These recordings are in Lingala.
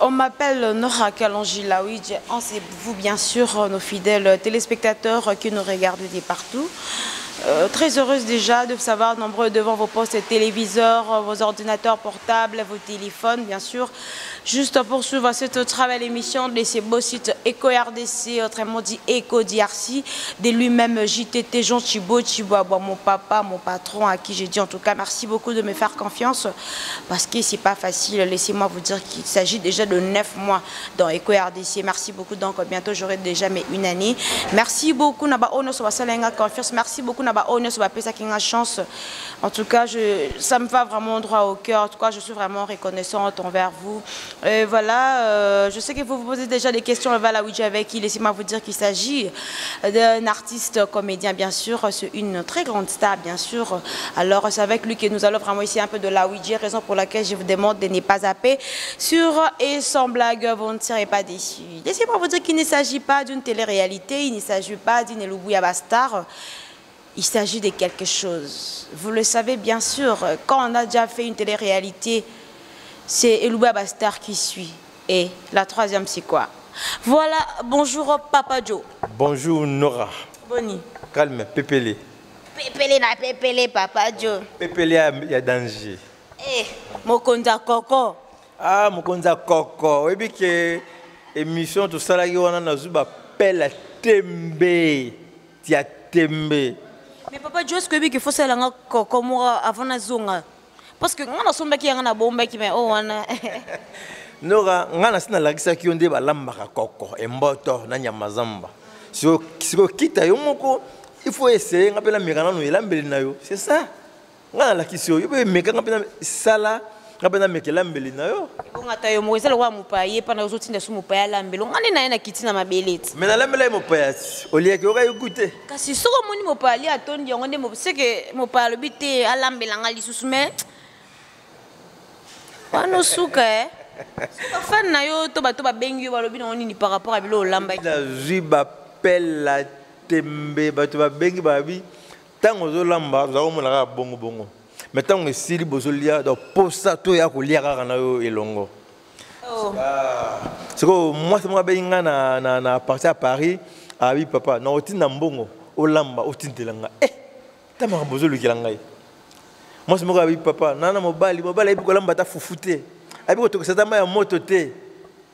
On m'appelle Nora Kalonji-Laoui. C'est vous, bien sûr, nos fidèles téléspectateurs qui nous regardent de partout. Très heureuse déjà de savoir nombreux devant vos postes téléviseurs, vos ordinateurs portables, vos téléphones, bien sûr. Juste pour suivre cette travail émission de ces beaux sites Eco-RDC, autrement dit Eco-DRC, de lui-même JTT Jean Chibo, mon papa, mon patron, à qui j'ai dit en tout cas merci beaucoup de me faire confiance parce que c'est pas facile. Laissez-moi vous dire qu'il s'agit déjà de 9 mois dans Eco-RDC. Merci beaucoup. Donc bientôt j'aurai déjà une année. Merci beaucoup. Confiance. Merci beaucoup. Chance. En tout cas, ça me va vraiment droit au cœur. En tout cas, je suis vraiment reconnaissante envers vous. Voilà, je sais que vous vous posez déjà des questions avec qui. Laissez-moi vous dire qu'il s'agit d'un artiste comédien, bien sûr. C'est une très grande star, bien sûr. Alors, c'est avec lui que nous allons vraiment essayer un peu de la Ouija, raison pour laquelle je vous demande de ne pas zapper sur et sans blague, vous ne serez pas déçus. Laissez-moi vous dire qu'il ne s'agit pas d'une télé-réalité, il ne s'agit pas d'une Eloubouya Bastar. Il s'agit de quelque chose. Vous le savez bien sûr, quand on a déjà fait une télé-réalité, c'est Eloubouya Bastar qui suit. Et la troisième, c'est quoi? Voilà, bonjour Papa Joe. Bonjour Nora. Boni. Calme, Pépélé. Pépélé na Pépélé, Papa Joe. Pépélé, il y a danger. Eh, Mokonza Koko. Ah, Mokonza Koko. Oui, bien que émission, tout ça, là, on a zuba pelle tembe. Tia tembe. Mais Papa Joe, est-ce que faut faire un Koko avant la zone? Parce que on a son mec qui a un bombe qui met oh on a. Nora, on a sina lagisa qui on dit ba lamba Koko, emboto na nyamazamba. Si on quitte yomoko, il faut essayer. On appelle la mégana nous elambeli na yo. C'est ça. On a la question. Il faut mégana on appelle sala. On appelle la mégana elambeli na yo. Bon ata yo moïse le wa mupaye pana aux autres ndesu mupaya lambelo. On est na kiti na mabelete. Mais na lambela mupaya. Au lieu que on va écouter. Kasi soko moni mupali atondi on est c'est que mupalo bité alambela ngali susu mais. Wano suka fan na yo to ba bengi yo balobi na nini par rapport à bilo lamba. La zuba pelle la tembe ba to ba bengi ba bi tango zo lamba za ko mona bongo bongo. Mais tango sili bozolia do posa to ya ko lia ka na yo elongo. Oh. C'est que moi c'est moi benga na parti à Paris ah oui papa na otina mbongo o lamba otintelanga tama bozolu kilanga. Moi, je me dis, papa, nana mobali, mobali, il faut que ta foufoute. Il faut que ça t'aille moto te.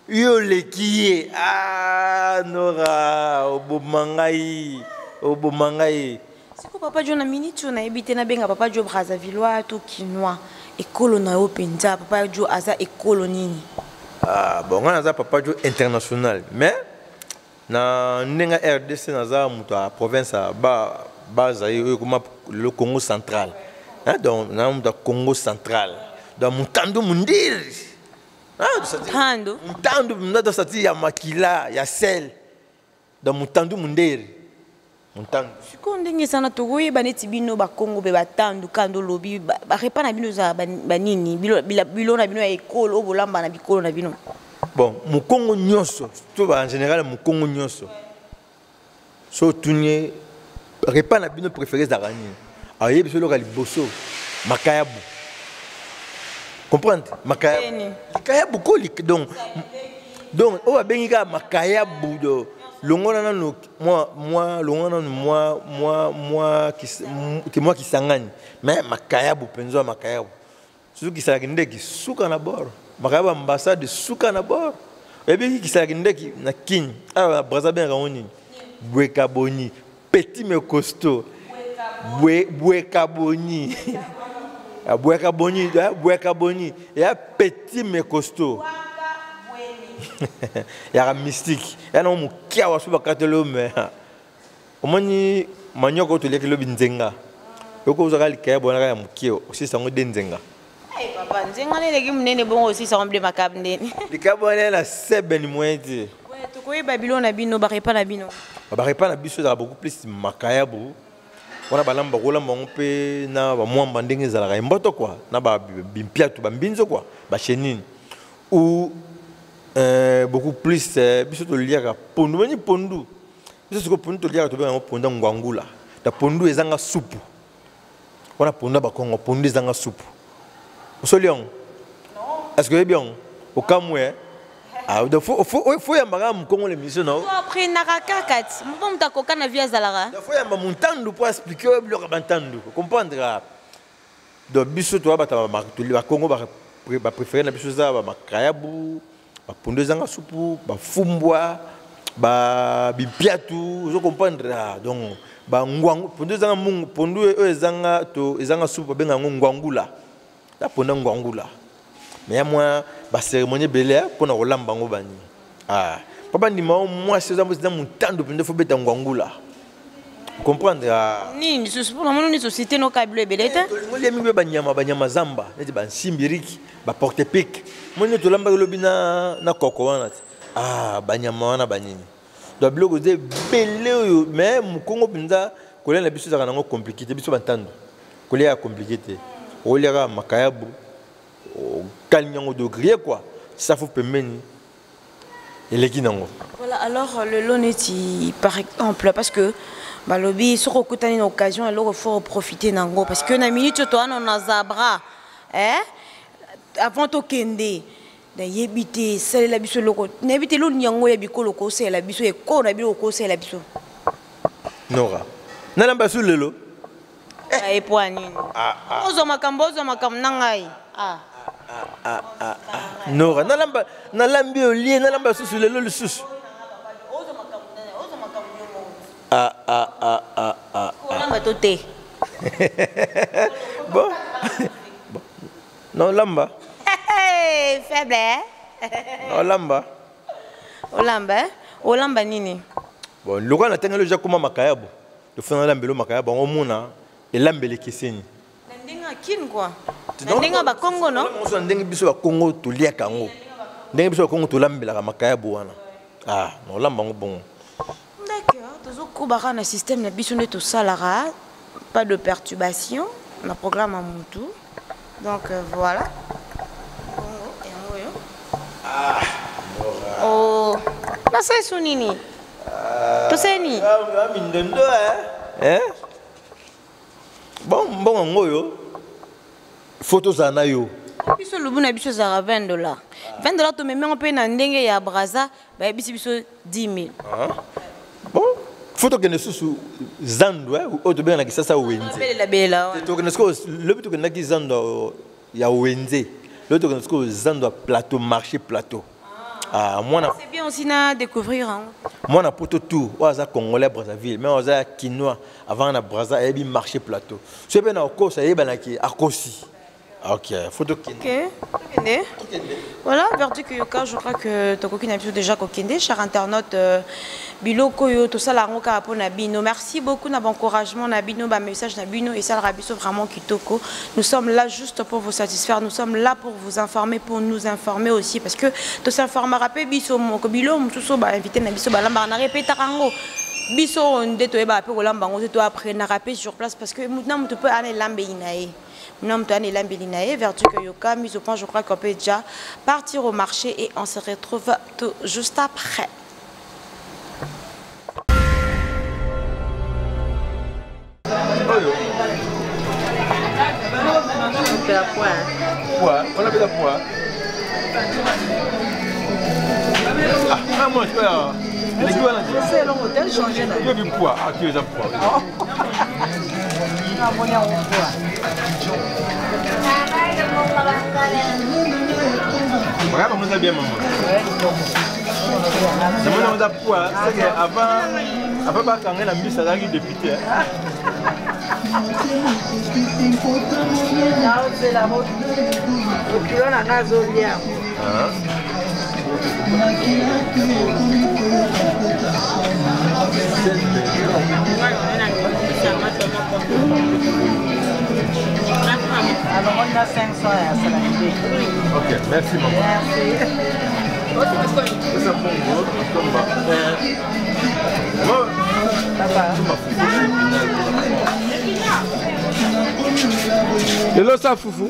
Yo le kiye. Ah, Nora, obomangai, obomangai. C'est quoi papa Joe na minute on a habité na benga papa Joe Brazzaville to Kinois école na openza papa Joe aza école nini. Ah, bon, on a ça papa Joe international, mais na nenga RDC na za muto a province ba comme le Congo central. Dans le Congo central, dans Mutandu Mundir. Mutandu Mundir, il y a Makila, il y a Sel. Dans Mutandu Mundir. Mutandu. Si on est dans Togo, Banetibino, Bakongo, Batandu, Kando Lobby, Barepana Binoza, Banini, Bilona Bino, École, Obolamba, Nabiko, Nabino. Bon, Mukongo Nyoso, en général, Mukongo Nyoso. Surtout, Repana Bino préféré d'Arani. Aïe, monsieur le Bosso, Makayabu. Comprendre? Makayabu. Makayabu, donc, on va bien dire Makayabu. Longona no moi, longona moi qui s'engage. Mais Makayabu, penzo Makayabu. Ceux qui s'engagent qui souka na bord. Makayabu ambassade de souka na bord. Et bien qui s'engagent qui na king. Ah, Brazzaville raoni. Bouekaboni, petit mais costaud. Bouekaboni. Bouekaboni, Bouekaboni. Il y a petit mais costaud. Il y a un mystique. Il y a un qui a reçu le catalogue. Mais comment ni manio quand tu lis le binzenga. Le coup vous avez le cas bon là il y a un qui aussi ça on dit nzenga. Eh papa nzenga les légumes n'est bon aussi ça semble macabre né. Le cas bon là c'est ben moins dit. Ouais tu connais Babylone na bino barepa na bino. Barepa na biso ça beaucoup plus makayabu. On a balamba rolamba on peut na ba mwamba ndenge za la mboto quoi na ba bimpia tu ba mbinzo quoi ba chenine ou beaucoup plus biso to liaka pondu mani pondu biso ko pondu to liaka to ba pondu ngwangula da pondu ezanga soupe on a pondu ba kongo pondu ezanga soupe osolion non est-ce que bien au Kamwe Ah, il faut y avoir un Congo l'émission, non? Après, Naraka, Kat. Mon ta coca na via Zalara. Il faut y avoir un temps pour expliquer le rabantando. Comprendre. Donc, biso toi, le Congo va préférer la biso ça, va Kayabu, va Pondezanga Soupu, va Fumbwa, va Bipiatu, je comprendre. Donc, va Ngwangu, Pondezanga Mungu, Pondu ezanga to ezanga Soupu, benga Ngwangula. La Ponda Ngwangula. Mais moi, la cérémonie belé pour nous relâcher bango bani. Ah, papa ni moi c'est ça mon temps de prendre faut bêter Ngwangula. Comprendre? Ni c'est pour nous ni société no câble belé. Moi les mi banyama zamba, les ban simbiriki, ba porte pic. Moi ni to lamba lobina na koko wana. Ah, banyama wana banini. Donc bloco de belé mais mon Congo pinza kolela na biso za kanango compliqué, biso bantando. Kolela compliqué te. Kolela makayabu. Kalnyango de gré quoi, ça faut permettre et les kinango. Voilà, alors le loneti par exemple parce que bah lobby sur une occasion alors il faut profiter nango parce que na minute toi on a zabra avant to kende da yebite c'est la biso loko na yebite lo nyango ya bikolo ko c'est la biso e ko na biloko c'est la biso Nora na lamba sur lelo e poani ozo makambo nangai Nora, na lambi au lit, na lamba sous le sous. Bon. Non lamba. Faible. Non lamba. Olamba nini? Bon, le roi n'a tenu le jacoma makayabo. Le fond de l'ambelo makayabo, on mona et l'ambele kiseni. Ndinga kin quoi? Ndinga ba Congo non? On ndinga biso ba Congo to lia kango. Ndinga biso ba Congo to lambela makayabo wana. Ah, non lamba bon. D'accord, toujours kubara na système na biso ne to salara, pas de perturbation, na programme à Moutou. Donc voilà. Ah. Oh, na c'est sunini. To c'est ni. Ah, mindendo hein? Bon ngoyo. Photos ana yo. Biso lubu na biso za $20. $20 to même on peut na ndenge ya braza, ba biso 10 000. Bon, photo que ne sous zando ou autre bien na kisasa wenze. Bela. To que ne sko le but que na ki zando ya wenze. L'autre que ne sko zando plateau marché plateau. Ah, c'est bien aussi à découvrir. Hein. Moi, on a pour tout. On a Congolais, Brazzaville. Mais on a Quinois. Avant, on a Brazza, et puis marché plateau. C'est bien, on a Kosa, et bien, on a Kosi. Ok, photo Kende. Ok. Voilà, Verdu Yoka, je crois que tu as déjà Kokende, cher internaute. Biloko yo, tout ça, la ronka pour Nabino. Merci beaucoup pour l'encouragement, Nabino, bah message Nabino et ça, le rabiso vraiment kitoko. Nous sommes là juste pour vous satisfaire. Nous sommes là pour vous informer, pour nous informer aussi. Parce que tout ça, informer rapé, biso, mon bilo, tout ça, bah invité Nabiso, bah l'amba, on a répété Tarango. Biso, on détoie, bah après, l'amba, on détoie après, on a rappé sur place parce que maintenant, tu peux aller l'amba inae. Nous sommes Vertu Yoka, mise au point, je crois qu'on peut déjà partir au marché et on se retrouve tout juste après. On fait la poire. On a fait la poire. Ah, moi, je vais c'est long hôtel changer là. Il y a du poids. Ah, tu es à poids. Regarde, on nous a bien, maman. C'est moi, on a poids. C'est qu'avant, quand on a mis ça dans le député. C'est la route. Et on a un gazolia. Alors on a 500 à Salamidé. Ok, merci maman. Merci. C'est un bon gros, et là ça foufou.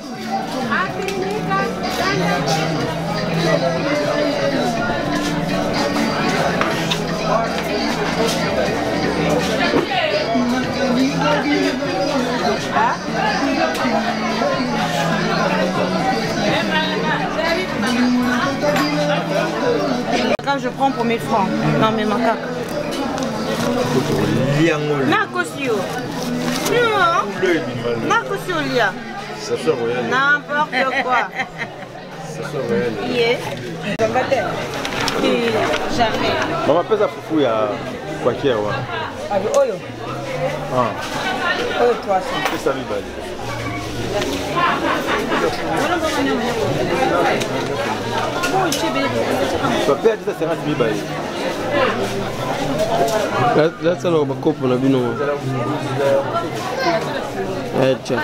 Ah? ça, je prends pour 1000 francs. Non, mais ma caca. Nakosio. Nakosio, Lia. Ça sort royal. N'importe quoi. Ça sort royal. Yeah. Jamais. Maman, pèse à foufou, il y a quoi qu'il y a. Ah, Oyo. Ah. Oyo 300. C'est ça, mi balé. Papa a dit ça, c'est 50 000 balé. Là, ça va pas couper la bino. Tiens.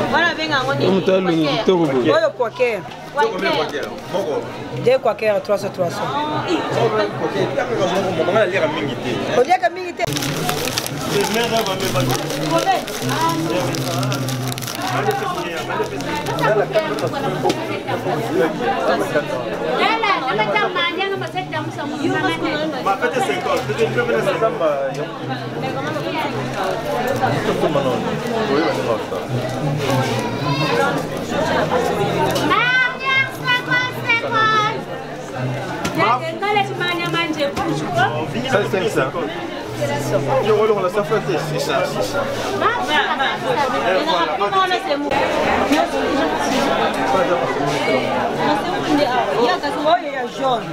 Voilà, venga, on est. Oyo qualquer. Deux qualquer 300. Odia kamingite. Je relance la surface, c'est ça. Oyo ya jaune.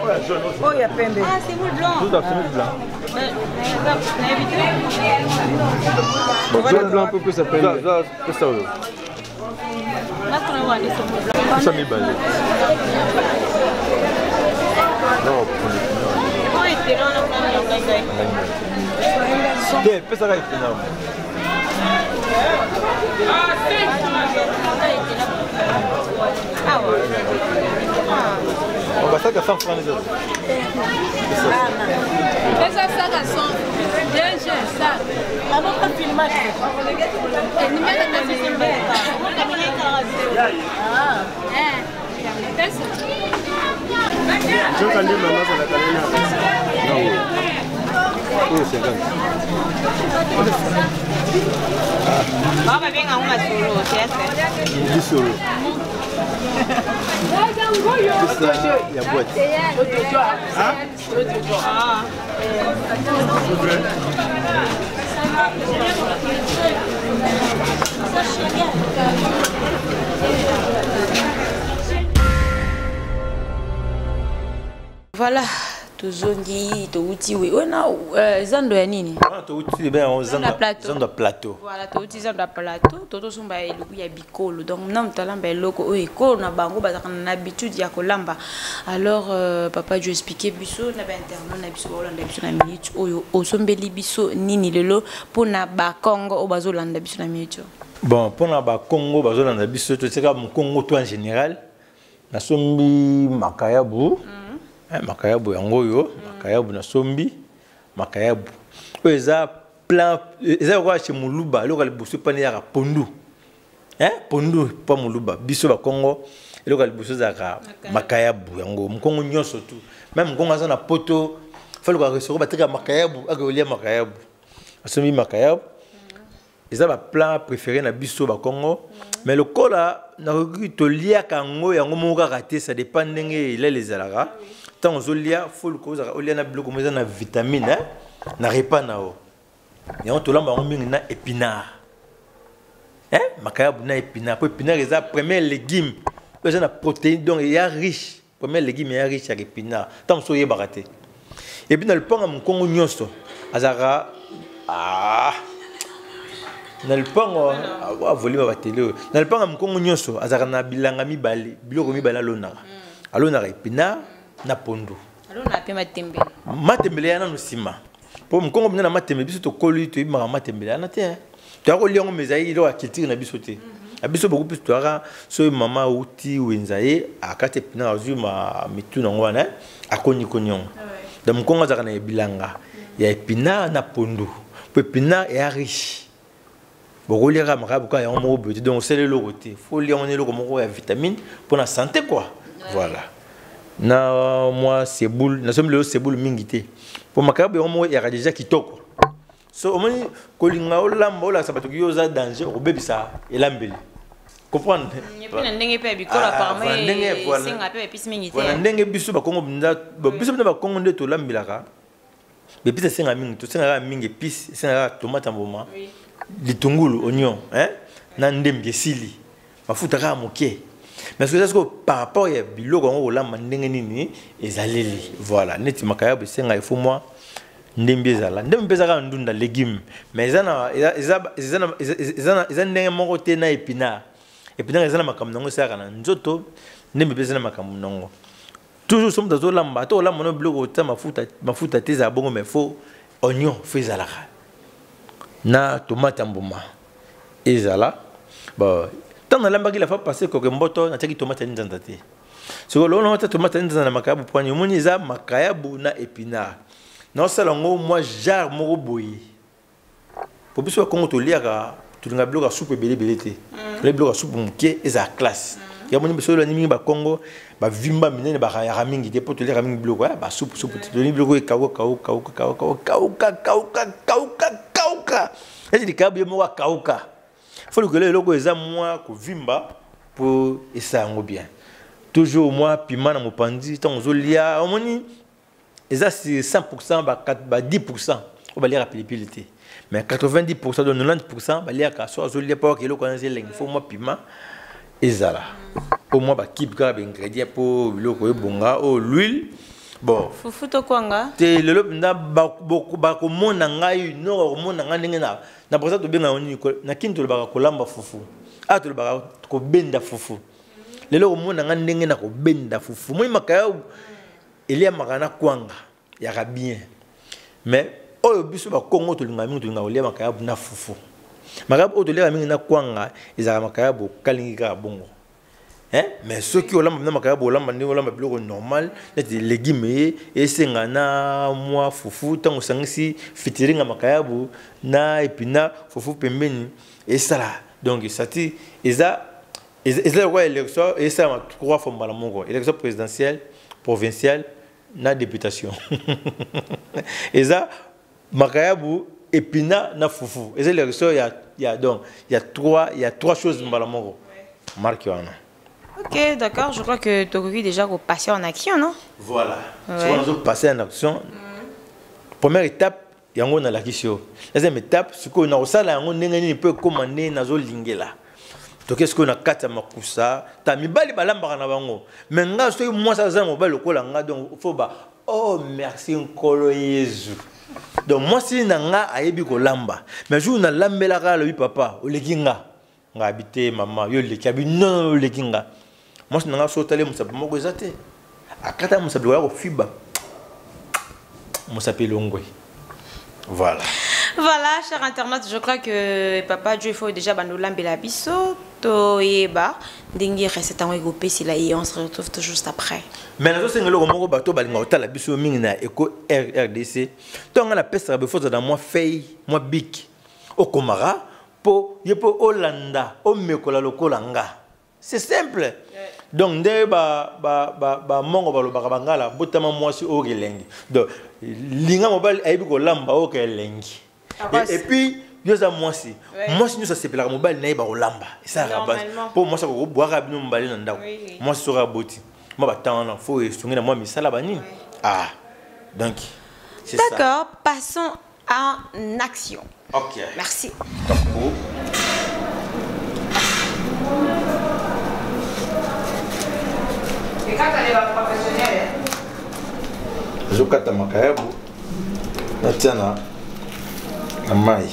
Oyo ya pembe. Ah, c'est moule blanc. Tout à fait blanc. Jaune blanc, un peu plus ça peine. C'est ça. Ça m'est balé. Non, pesa ka ifinao. On va ça 100 francs les autres. Essa saga são desde essa. A boca filmar. Ninguém tá fazendo bem. Essa. Joga ali na nossa canela. Não. Oi, chegando. Baba, venga uma suru, certo? Isso. Isso é a boate. Ah? Voilà, tozongi, touti, oui. On a zando ya nini? Touti, ben on zando plateau. Voilà, touti zando plateau. Toto somba eloko ya bikolo. Donc non talamba eloko o ekolo na bango bazaka na habitude ya kolamba. Alors papa je expliquer biso na ba internet na biso olanda biso na minute oyo osombeli biso nini lelo pona ba Congo o bazolanda biso na minute. Bon, pona ba Congo bazolanda biso to tseka mu Congo to en général. Na sombi makayabu. Makayabu yango yo, makayabu na sombi, makayabu. Eza plan, eza kwa chez Muluba, lo kali busu pani ya pondu. Pondu pa Muluba, biso ba Congo, lo kali busu za makayabu yango, mkongo nyoso tu. Même mkongo za na poto, falo ka resoro bateka makayabu, akolia makayabu. Asombi makayabu. Eza ba plan préféré na biso ba Congo, mais le kola na to lia kango yango moka raté, ça dépend ndenge il les alara. Tant aux olia, faut le cause, olia na bloc comme ça na vitamine, na repas na o. Et on te l'a mis na épinard. Makayabu na épinard. Pour épinard, c'est la première légume. C'est la protéine, donc il y a riche. Première légume, il y a riche à épinard. Tant que baraté. Et puis dans le pain, mon congo nyosto, azara, dans le pain, volume à télé. Dans le pain, mon congo nyosto, azara na bilanga mi bali, biloko mi bala lonara. Alonara épinard. Na pondu. Alors on a fait matembele. Matembele yana no sima. Pour me kongo na matembele biso to koli to ima matembele yana te. Tu as relié on mezaï lo akitiri na biso te. Abiso beaucoup plus toi so mama uti wenzaye akate pina azuma mitu na ngwana akoni konyon. Donc kongo za kana bilanga. Ya epina na pondu. Pour epina est riche. Beaucoup lira marabu ka ya mo beut donc c'est le logoté. Faut lire on est lo comme ya vitamine pour la santé quoi. Voilà. Na moi c'est boule na somme le c'est boule mingité pour makabe on mo ya déjà kitoko so au moins kolinga olamba ola sabato ki yoza danger obebisa elambeli comprendre et puis ndenge pe bikola apparemment singa pe pisi mingi te voilà ndenge biso ba kongo binda biso ba kongo nde to lambilaka mais pisa singa mingi to singa mingi pisi singa tomate mboma litungulu oignon hein na ndembe sili mafuta ka moke mais ce que par rapport à biloko ngo olamba ndenge nini ezaleli voilà neti makaya bisenga il faut moi ndembe ezala ndembe ezaka ndunda légumes mais ezana ndenge moko te na épinard épinard ezana makambo nango esaka na nzoto ndembe ezana makambo nango toujours somme dazo lamba to lamba no biloko ta mafuta te za bongo mais faut oignon faut ezalaka na tomate mboma ezala bon tant na lamba ki la fa passer ko mboto na taki tomate nzanda te so lo no tomate nzanda na makayabu poani moni eza makayabu na épinard non salongo moi jar moko boyi pour biso kongo to liaka to nga bloka soupe belé te le bloka soupe muke eza classe ya moni biso lo ni ba kongo ba vimba minene ba ya mingi te pour to liaka mingi bloka ba soupe to ni bloka kauka ezi dikabu mo kauka faut que le logo eza moi ko vimba pour esango bien toujours moi piment na mopandi tant ozolia omoni eza 100% ba 10% on va lire pilipilité mais 90% de 90% ba lire ka so ozolia pas que logo eza leng faut moi piment ezala au moins ba kib ka ba ingrédient pour logo ebonga o l'huile bon fufu to kwanga te lelo nda ba ko mona ngai no ko mona ngandenge na pour ça to benga oni na kinto le ba ko lamba fufu a to le ba ko benda fufu lelo ko mona ngandenge na ko benda fufu moi makaya elia makana kwanga ya ka bien mais oyo biso ba kongo to linga mingi to linga olia makaya na fufu makaya o to lia mingi na kwanga ezaka makaya bo kalingi ka bongo hein mais ceux qui ont la makaya bo lamba ndenge lamba biloko normal les légumes et sengana moi fufu tango sangisi fitiringa makaya bo na épinard fufu pembeni et ça là donc ça ti eza quoi élection et ça ma trois fois mbala mongo élection présidentielle provinciale na députation eza makaya bo épinard na fufu et l'élection il y a trois choses mbala mongo marqué wana. Ok, d'accord. Je crois que Tokoki déjà passé en action, non? Voilà. Si on a passé en action, première étape, il y a un la question. Deuxième étape, c'est qu'on a aussi là, on peut commander nazo lingela. Donc qu'est-ce qu'on a quatre makusa, t'as mis bali balamba na bango. Mais nga so moi ça za mobile ko la nga donc faut ba oh merci nkolo Yesu. Donc moi si na nga ayebi ko lamba. Mais jour na lambela ka le papa, o lekinga. Nga habité maman, yo lekabi non lekinga. Moi, je n'ai pas sauté mon sabre. Moi, je n'ai pas mon sabre. Mon sabre longue. Voilà. Voilà, chers internautes, je crois que Papa Dieu faut déjà banolam belabiso to yeba dingi recette en regroupé si là et on se retrouve tout juste après. Mais nous sommes le moment bateau balinga otala biso mingina eco RDC. Tant la peste be faut dans moi fei, moi big. Au Komara po yepo Hollanda, o mekola lokolanga. C'est simple. Donc nde ba mongo ba lo bangala botama mwasi o kelengi. Donc linga mobile ayibi ko lamba o kelengi. Et puis yoza mwasi. Mwasi nous ça s'appelle la mobile na ba ko lamba. Ça la base. Pour moi ça ko boira bino mbali na ndako. Moi sera boti. Moi ba tana faut estunga na moi misala bani. Ah. Donc c'est ça. D'accord, passons en action. OK. Merci. Je kata makayabu na tiana na mai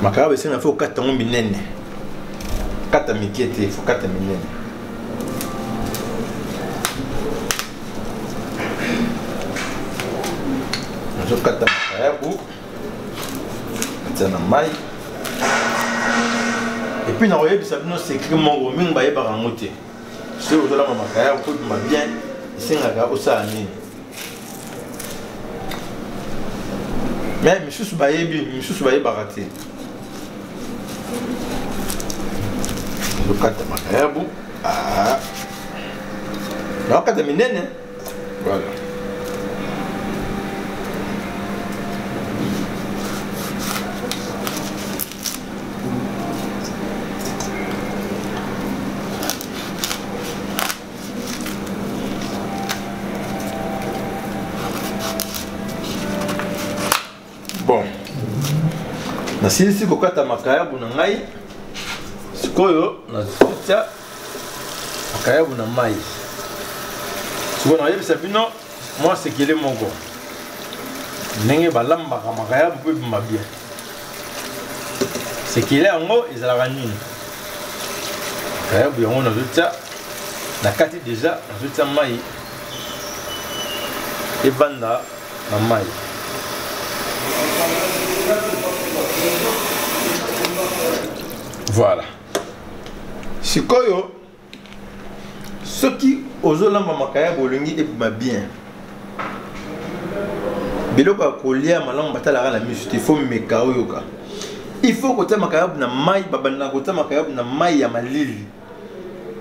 makayabu c'est na faut kata ngombi nene kata mikete faut kata minene je kata makayabu na tiana mai. Et puis, nous avons secret mon mingi ba yeba rangote. Si vous avez ma carrière, vous pouvez bien. C'est un gars au salami. Mais monsieur Soubaye baraté. Le cadre de ma carrière, ah. Le cadre de minene. Voilà. nasilisi kokata makayabu na ngai sikoyo nazotia makayabu na mai sikoyo nayebisa bino mwa sekele moko ndenge balambaka makayabu mpo ebima bien sekele yango ezalaka nini makayabu yango nazotia na kati deja nazotia mai ebanda na mai voilà sikoyo soki ozolamba makayabu olingi ebima bien biloko ya kolia malamu batalaka na miso te faut meka oyoka il faut kotia makayabu na mai babanda kotia makayabu na mai ya malili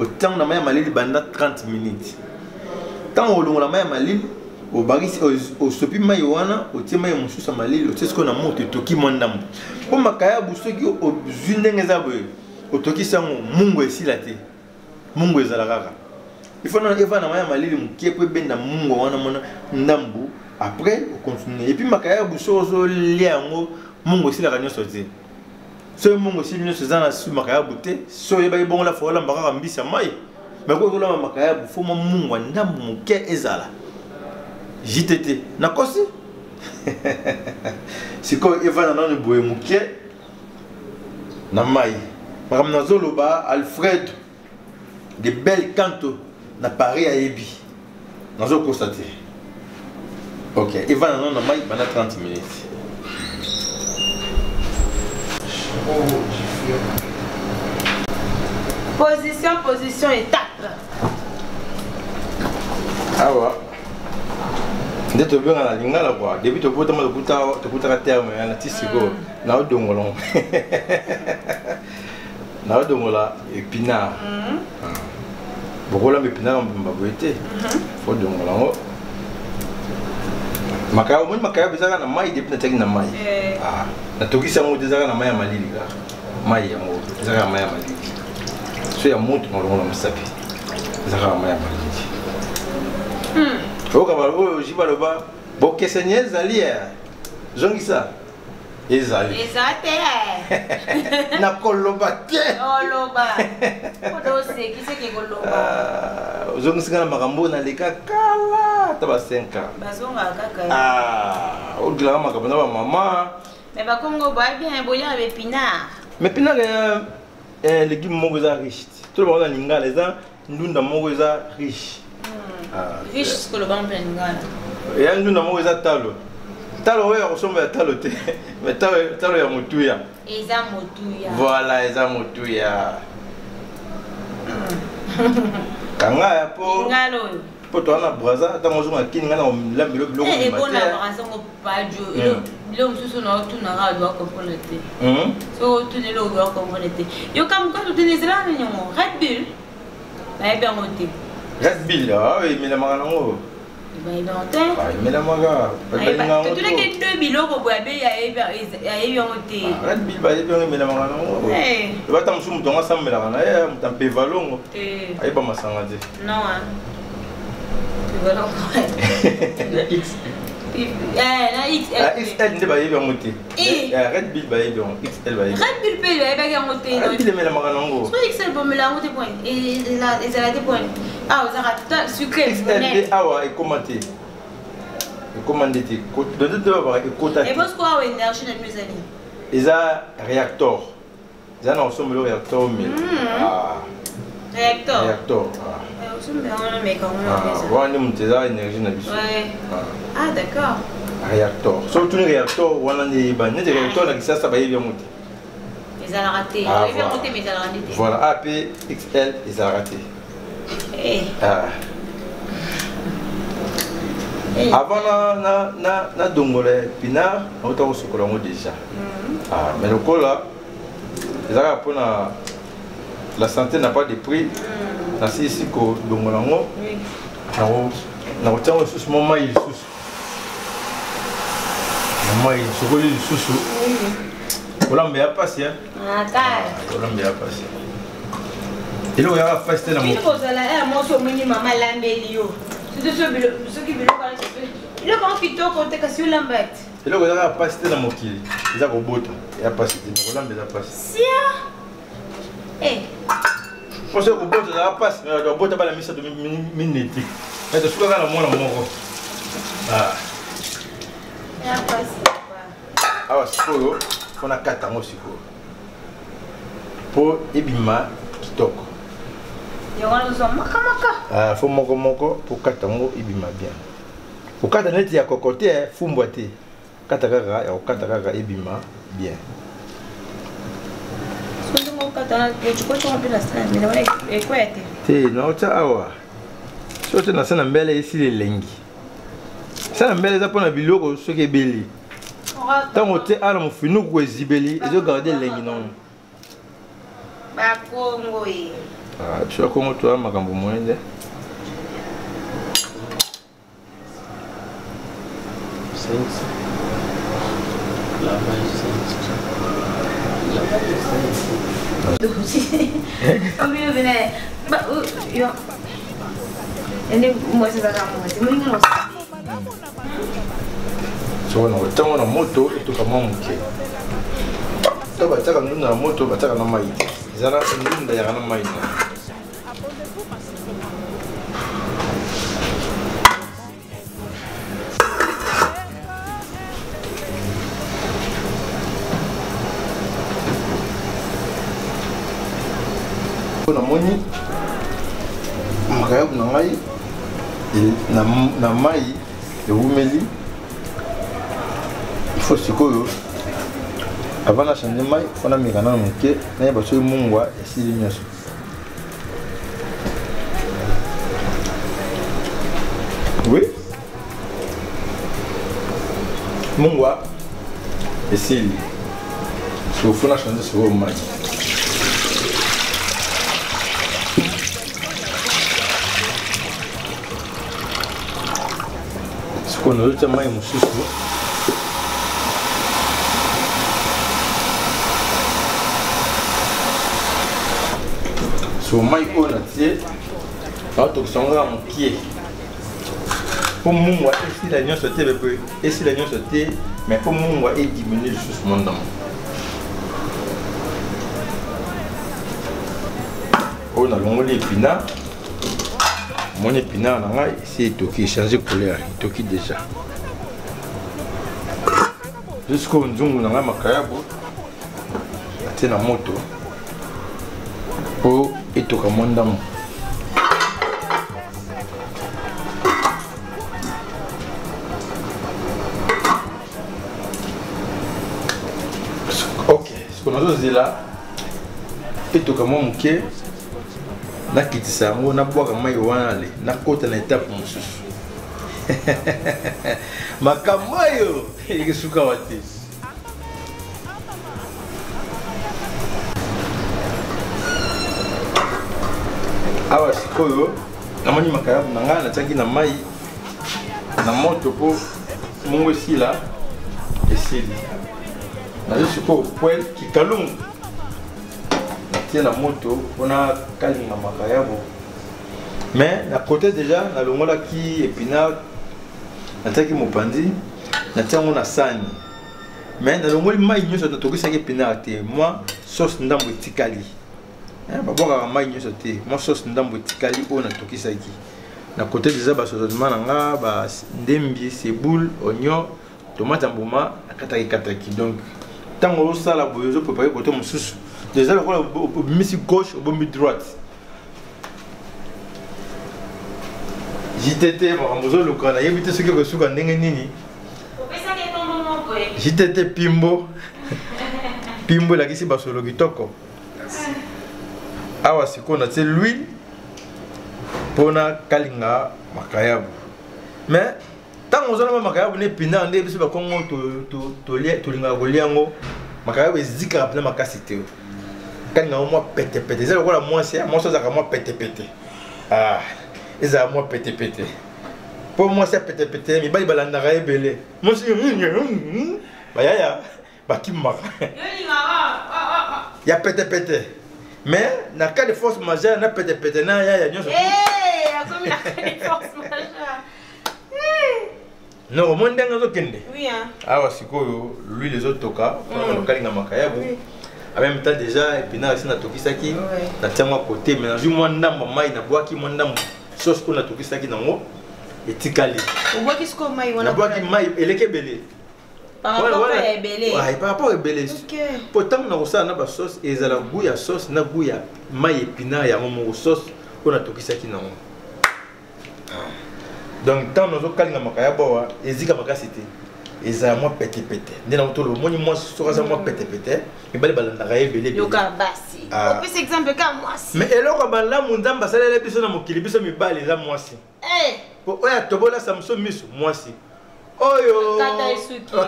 otango na mai ya malili banda 30 minutes tango olongola mai ya malili obakisi osopi mai wana otie mai mosusu ya malili otie sikoyo na moto etoki mwa ndambo mpo makayabu soki ozwi ndenge eza boye otokisi yango mungu esila te mungu ezala kaka ifo na eva na mai ya malili mokie po ebenda mungu wana mona ndambu après ocontinue epuis makayabu so ozolia yango mungu esilaka nyonso te so mungu esili nyonso eza na su makayabu te so oyebaki bongo la fo olamba kaka mbisi ya mai me ko ozolamba makayabu fo mwa mungu ya ndambu moke ezala jitete nakosi sikoyo eva na nani boye moke na mai makambo nazoloba Alfred de Bel Canto na Paris ayebi nazokosa te ok eva na nani na mai banda 30 minutes Position, étape. Awa. Nde to benga na lingala kwa. Depuis to bota ma to terme na tisiko na odongolo. Na odongola épinard. Bokola épinard mbaboete. Fo dongola ngo. Makaya bizaka na mai depuis na teki na mai. Ah, na tokisa ngo dezaka na mai ya malili ka. Mai ya ngo, dezaka na mai ya malili. So ya moto ngolongo msapi. Dezaka na mai ya malili. Oka balo jibaloba bokesenya zalia. Zongisa. Ezali. Ezate. Na koloba te. Koloba. Kodose kiseke koloba. Zongisa na makambo na leka kala taba 5 ans. Bazonga kaka. Ah, odila makambo na mama. Mais ba Congo ba bien boya avec pinard. Mais pinard est légume moko za riche. Tout le monde a lingala za ndunda moko za riche. Riche ce que le ban lingala. Ya ndunda moko za talo. Talo oyo osomba ya talo te. Mais talo ya motuya. Eza motuya. Voilà, eza motuya. Kanga ya po. Ngalo. Po to na braza ta mozo makini ngana lambelo biloko mate. Eh bona braza ngo padio. Lo msusu na otu na ra doit comprendre te. So tu ne lo doit comprendre te. Yo kam ko tu ne zela nyongo. Red Bull. Ba ebe ngote. Red Bull ah oui mais la magana ngo. Ba idonte. Ah mais la maga. Ba ngo. Tu ne ke 2 biloko bo abe ya ebe ngote. Red Bull ba ebe ngo mais la magana ngo. Eh. Ba ta msumu tonga sambela kana eh mutampe valongo. Eh. Aiba masanga te. Non hein. X. La XL nde ba yebi ngote. Red Bull ba yebi ngo. XL ba yebi. Red Bull pe ba yebi ngote. Red Bull mela magana ngo. So XL bo mela ngote point. Et là ça été point. Ah, vous avez sucré. XL awa e commenter. E commander te. Donne te ba e kota. Et parce quoi énergie na mes amis. Eza réacteur. Eza na osombe le réacteur mais. Ah. Réacteur. Réacteur. Wana muteza énergie na biso. Ah d'accord. Réacteur. Surtout le réacteur wana ne ba ne réacteur na kisasa ba yebi muti. Ils ont raté. Ils ont raté mais ils ont raté. Voilà, AP XL ils ont raté. Eh. Avant na dongole pinard, on t'a reçu colongo déjà. Ah, mais le cola ils ont pour la santé n'a pas de prix. Na si ici ko dongolango. Oui. Na ko tsango susu mama il susu. Mama il sokoli susu. Oui. Olambe ya pasi hein. Ah ta. Olambe ya pasi. Ilo ya feste na mo. Il faut ça moi so mini mama lambe liyo. C'est ce qui veut pas. Il est quand tu te côté que sur l'ambette. Et là, on a passé dans mon kili. Il a robota. Il a passé. Il a passé. Si. Eh. On sait que robota, il a passé. Mais le robota, il a mis ça de minétique. Mais de ce qu'on a dans mon amour. Ah. Il a passé. Ah, c'est quoi? On a 4 ans aussi. Pour Ebima Kitoko. Il y a un maka. Ah, faut moko pour 4 ans Ebima bien. Pour 4 ans, il y a cocoté, il faut boiter. 4 ans, Ebima bien. Non, tu as surtout dans la belle ici les lengi. Ça la belle est pour la biloko ce qui est belli. Tant que tu as mon finou ou zibeli, et je garde lengi non. Bah Congo. Ah, tu as comment toi ma gambo moyenne. On a moto et tout comme mon pied. Tu vas faire une moto, tu vas faire un maïs. Ils ont une d'ailleurs un maïs. On a moni, makayab na ngai, na mai, le wumeli. Il faut se coller. Avant de changer mai, il faut mettre dans le moquet. Mais il faut se mungwa et si les miens. Oui. Mungwa et si. Il faut changer sur le mai. Ce qu'on a dit, mai mususu. So mai on a tiré, auto songa mon pied. Pour moi, si la nuit sautait, et si la nuit sautait, mais pour moi, il diminue le sous mon nom. On a l'onglet épinard. Mon épinard, c'est toki, changer de couleur, toki déjà. Jusqu'au nzungu na makayabo, c'est la moto. Pour et tout comme mon dame. Ok, ce qu'on a dit là, et tout comme mon pied, na kitisa ngo na boire mai wana le na kota na étape mususu. Makamayo, il suka wati. Awa sikoyo namoni makayabu na nga nataki na mai na moto po mungu esila esili nazo sikoyo poel kikalungu natie na moto mpona kalinga makayabu mais na côté déjà nalongolaki épinard nataki mopandi natiango na sani mais nalongoli mai nyonso natokisaki épinard te moi sauce ndambo etikali. Babouaka mai nyonso te mo sauce ndambo etikali oyo natokisaki na côté déjà basosodima na nga ndembi seboule oignon tomate mbuma nakataki donc ntango osala boye ozoprépare côté mosusu déjà lokola obimisi gauche obombi droite JTT makambo ozoluka nayebi te soki okosuka ndenge nini JTT pimbo pimbo elakisi basolo kitoko. Awa siko na tie l'huile pona kalinga makayabu mais tant on zona makayabu ne pina nde biso ba kongo to linga koliango makayabu ezika rappeler makasi te kalinga mo pete za lokola mwasi za ka mo pete ah eza mo pete po mwasi pete mi bali balanda ka ebele mwasi bayaya bakimaka ya pete. Mais dans le cas de force majeure, na pete na ya nyonso. Eh, comme la cas de force majeure. Non, au moins d'un kende. Oui, hein. Ah, ouais, c'est quoi, lui, les autres toka, on a le makayabu. En même temps, déjà, et puis, là, c'est Toki Saki, na tiens moi côté, mais je moi, n'a maman, il n'a bois qui m'en a sauce qu'on a Toki Saki dans moi, et Tikali. On voit qu'est-ce qu'on maille, on a bois qui maille, elle est belé. Par rapport à belé. Ouais, par rapport à belé. Pourtant, on a ça, on a la sauce, et ça la gouille à sauce, na gouille à maille épinard, il y a un sauce qu'on a Toki Saki dans moi. Donc, tant nous avons calé makayabu, et zika makasité. Et ça moi pété. Dès dans tout le monde, moi sur ça moi pété. Mais bali bala ndakaye belé. Yoka basi. Au plus exemple comme moi si. Mais eloko bala mundamba sala les biso na mokili biso mi bali za moi si. Eh. Pour oya tobola samso miso moi si. Oyo.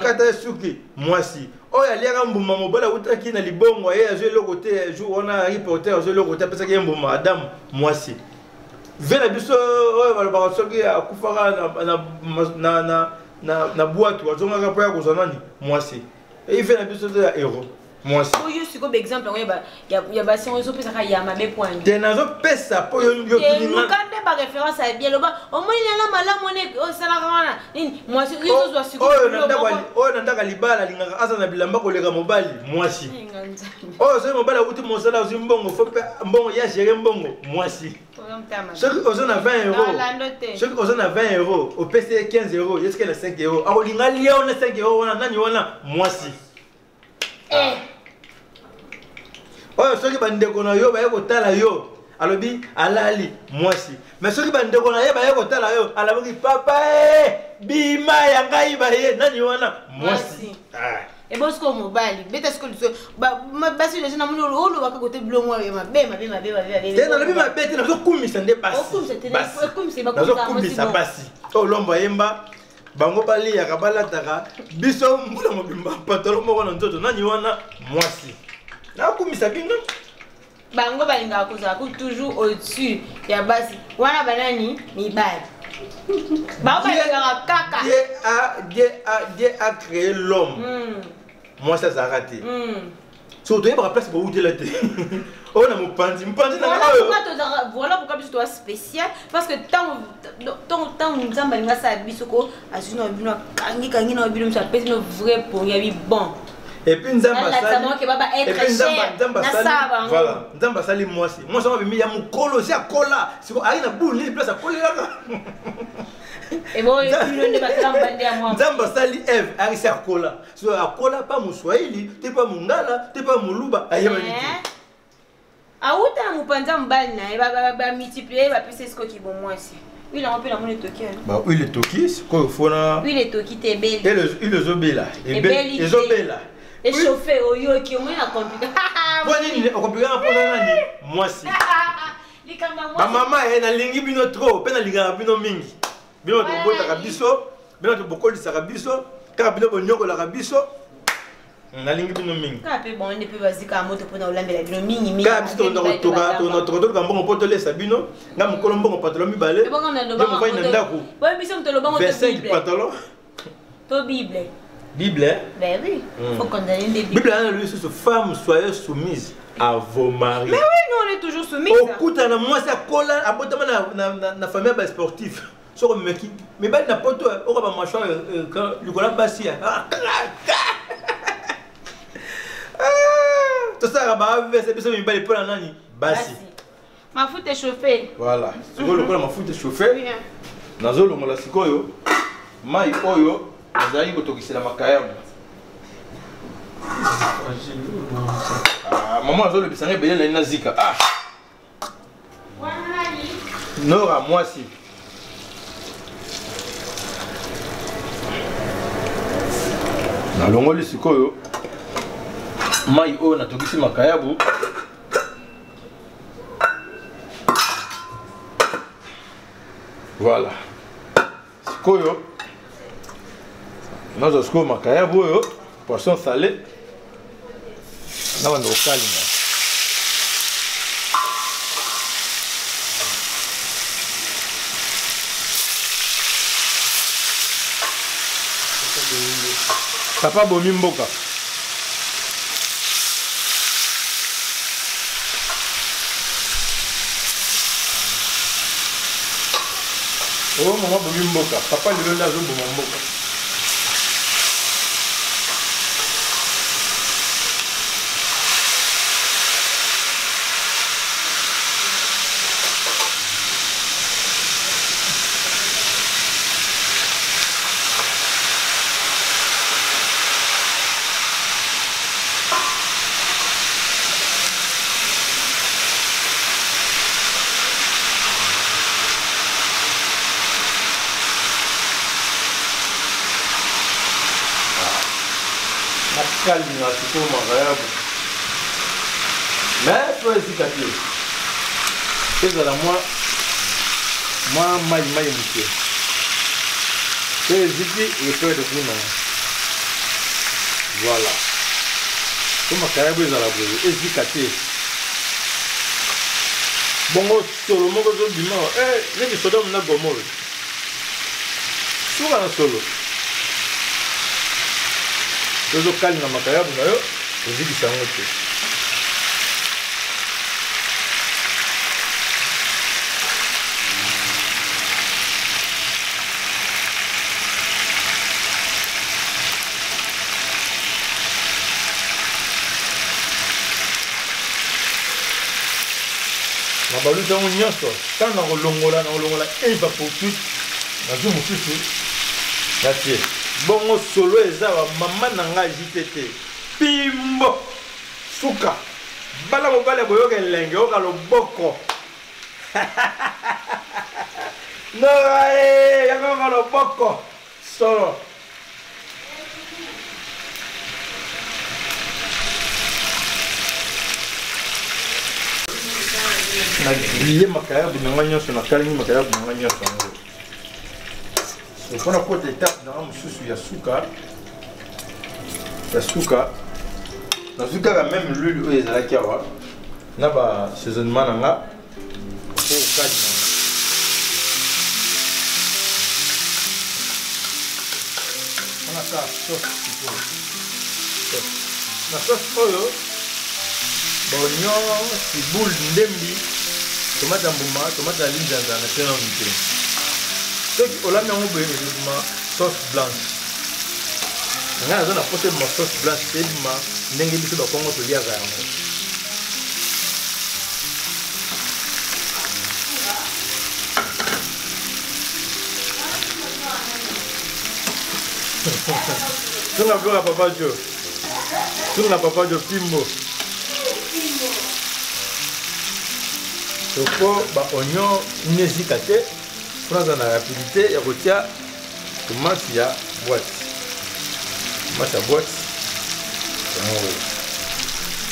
Kata suki moi si. Oya liaka mbuma mobala utaki na libongo ye azo le côté jour on a reporter azo le côté parce que mbuma madame moi si. Vela biso oyo bala ba soki akufaka na boîte ou azonga ka poya kozana ni moi c'est et il fait la biso de héros moi c'est pour juste comme exemple ya ba si on so pesa ka ya mabe point te nazo pesa po yo yo ni kande ba référence à bien le ba au moins il y a la malamu ne o sala kana nini moi c'est yo zo siko o na ndaka libala lingaka asa na bilamba ko leka mobali moi c'est oh c'est mobali uti mosala uzi mbongo fo pe mbongo ya gérer mbongo moi c'est ceux qui osent 20 €, ceux qui osent 20 €, au PC 15 €, est-ce qu'elle a 5 €? Alors, il y a 5 €, on a moi si. Oh, ceux qui bandent qu'on a yo, bah yo tala yo. Alors bi alali moi si. Mais ceux qui bandent qu'on a yo, bah yo tala yo. Alors bi papa bima ya ngai ba ye nani wana moi si. Et bon ce qu'on mobile beta ce que ba basi les gens na muno lo ba côté bleu moi ma be tena le ma bete na zo kumisa nde basi kumisa ba kumisa basi to lombo yemba bango bali ya kabala taka biso mbula mobimba patolo moko na nzoto nani wana mwasi na kumisa binga bango balinga koza ko toujours au-dessus ya basi wana banani mibali Dieu a créé l'homme. Moi ça a raté. Surtout il y a place pour où tu l'étais. On a mon pandi, voilà pourquoi tu es spécial parce que tant nous avons balinga ça bisoko asuna bino kangi na bino ça pèse no vrai pour y bon. Et puis nous avons voilà nzamba sali moi si moi ça m'a mis ya mukolo c'est à cola c'est quoi aina boule ni place à coller là. Et bon il ne va pas m'bander à moi nzamba sali Eve ari c'est à cola so à cola pas mu Swahili t'es pas mungala t'es pas muluba ayema ni auta mupanza mbali na ba multiplier ba plus ce qui bon moi si oui là on peut la monnaie toki bah oui le toki c'est quoi il faut na oui le toki t'es belle et le zobela et belle et zobela et chauffer au yo qui au moins la compliqué bonne on compliqué pour nani moi si ma maman elle na lingi bino trop pe na linga bino mingi bino to bota ka biso bino to bokoli sa ka biso ka bino bonyoko la ka biso na lingi bino mingi ka pe bon ne peut vas-y ka moto pour na olambela bino mingi ka biso to to ka mbongo poto le sabino nga mukolo mbongo patolo mi balé e bongo na loba mo vai na ndako bon biso mto loba mo to 25 pantalon to bible Bible. Ben oui, faut condamner des Bible. Bible, lui, c'est femme, soyez soumise à vos maris. Mais oui, nous, on est toujours soumis. Au coup, moi, ça colle à la famille sportive. Sur le mec, mais ben, n'importe quoi, on va marcher quand le collant passe. Tout ça, c'est bien, mais ben, pour la nani. Bassi. Ma foot est chauffée. Voilà. C'est quoi le collant, ma foot est chauffée. Nazolo, mon la sikoyo. Mai oyo. Azali kotokisela makayabu. Ah, maman azolo bisanga belé na zika. Ah. Nora moi si. Na longoli sikoyo. Mai o na tokisi makayabu. Voilà. Sikoyo. Nós vamos makayabu yo, poisson salé. Não ando calma. Papa bomi mboka. Oh, maman, bobi mboka. Papa, le lendemain, je bobi mboka. Calme, c'est tout agréable. Mais il faut hésiter. C'est à moi, monsieur. C'est hésiter et faire de vous. Voilà. Comme un carabou, ils ont hésité. Bon, solo, mon gars, du mort. Eh, les soldats n'ont pas mort. Souvent solo. Tozo kali na makayabu na yo ozikisa yango te na baluta yango nyonso ntango na kolongola eva pour tout nazwi mosusu natie bongo solo eza wa mama na nga jitete pimbo suka bala mobale boyoka elenge oka loboko noae yakoka loboko solo na grille makayabu na nga nyonso na kalingi makayabu na nga nyonso yango il faut que tu étape dans un sous ya suka na suka quand même l'huile où ils allaient avoir na ba saisonnement nanga pour kadi on a ça sauce na sauce oyo bonyo ciboule ndembi tomate mbuma tomate linjanza na tena mite. On a mis un sauce blanche. On a posé ma sauce blanche. C'est ma n'engue biso bakongo to liaga yango. Tunga bora papa Jo. Tunga papa Jo Pimbo. Soko ba oignon n'hésitez. Prends la rapidité et retient tomate ya boîte. Tomate à boîte.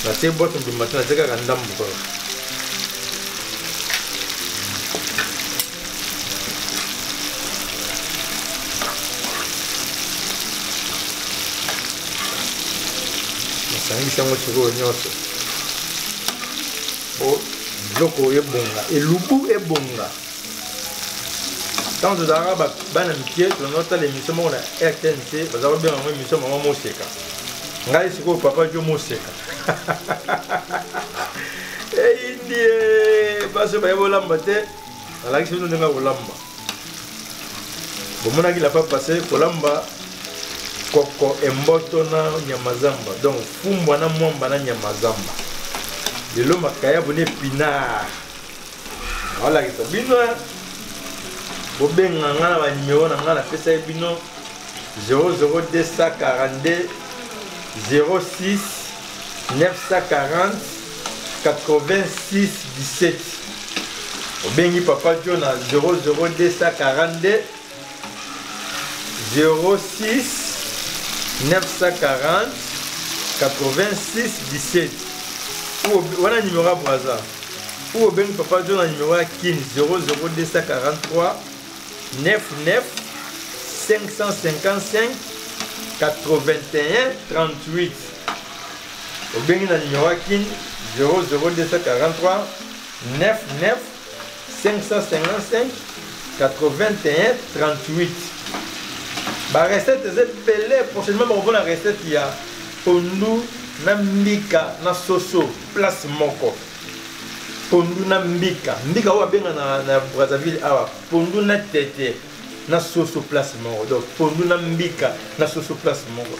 La tête boîte de matin, c'est qu'un dame. C'est un peu de choses. Oh, loko est bon là. Et l'ubu est bon là. Quand vous avez un pied, vous avez l'émission de RTNC, vous avez bien une émission de Moseka. Vous avez dit papa Joe Moseka. Et il dit, parce que vous avez l'amba, vous avez dit que vous avez l'amba. Vous avez dit que vous avez passé l'amba, koko emboto na nyamazamba. Donc, fumba na mwamba na nyamazamba. Le loma kaya bone pinard. Voilà, c'est bien. Bobenga ngana ba numéro na ngana pesa ebino 00242 06 940 86 17. Bobengi papa Jo na 00242 06 940 86 17. Voilà numéro à Braza. Ou bien papa Jo na numéro à Kin 00243 99 555 81 38. Au bien na numéro à Kin 00243 99 555 81 38. La recette est belle. Prochainement, on va la recette. Il y a pondu, na mika, na soso, place moko. pondu na mbika mbika oyo benga na Brazzaville awa pondu na tete na sauce place moko donc pondu na mbika na sauce place moko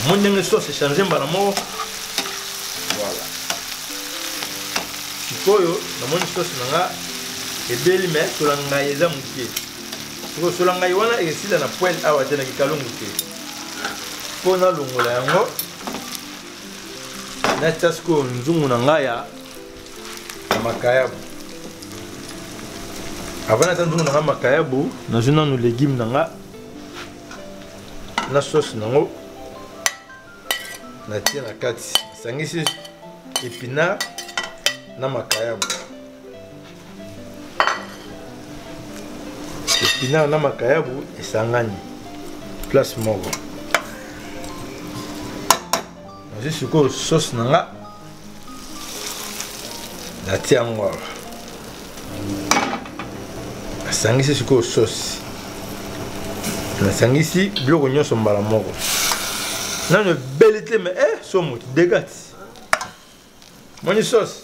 mon ndenge sauce changer mbala moko voilà sikoyo na moni sauce nanga ebeli mais tolanga eza mukie sikoyo solanga wana esila na poêle awa tena kikalungu te pona longola yango na tsasko nzungu na ngaya makayabu avant na nzungu na makayabu na jona no légumes nanga na sauce nango na tia na kati sangisi épinard na makayabu épinard na makayabu esangani place moko je suis quoi sauce nanga na tia ngwa sangisi siko sauce na sangisi biloko nyonso mbala moko na ne belité mais somo dégâts moni sauce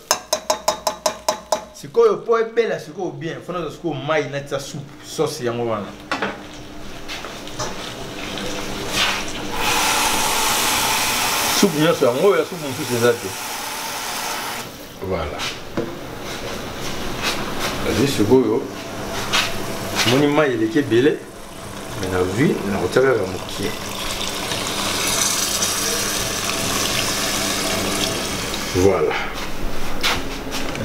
siko yo po bela siko bien fona siko mai na tia soupe sauce yango wana soupe nyonso yango ya soupe mosusu eza te voilà azwi sikoyo moni mai eleki ebele me na vi na kotia kaka mokie voilà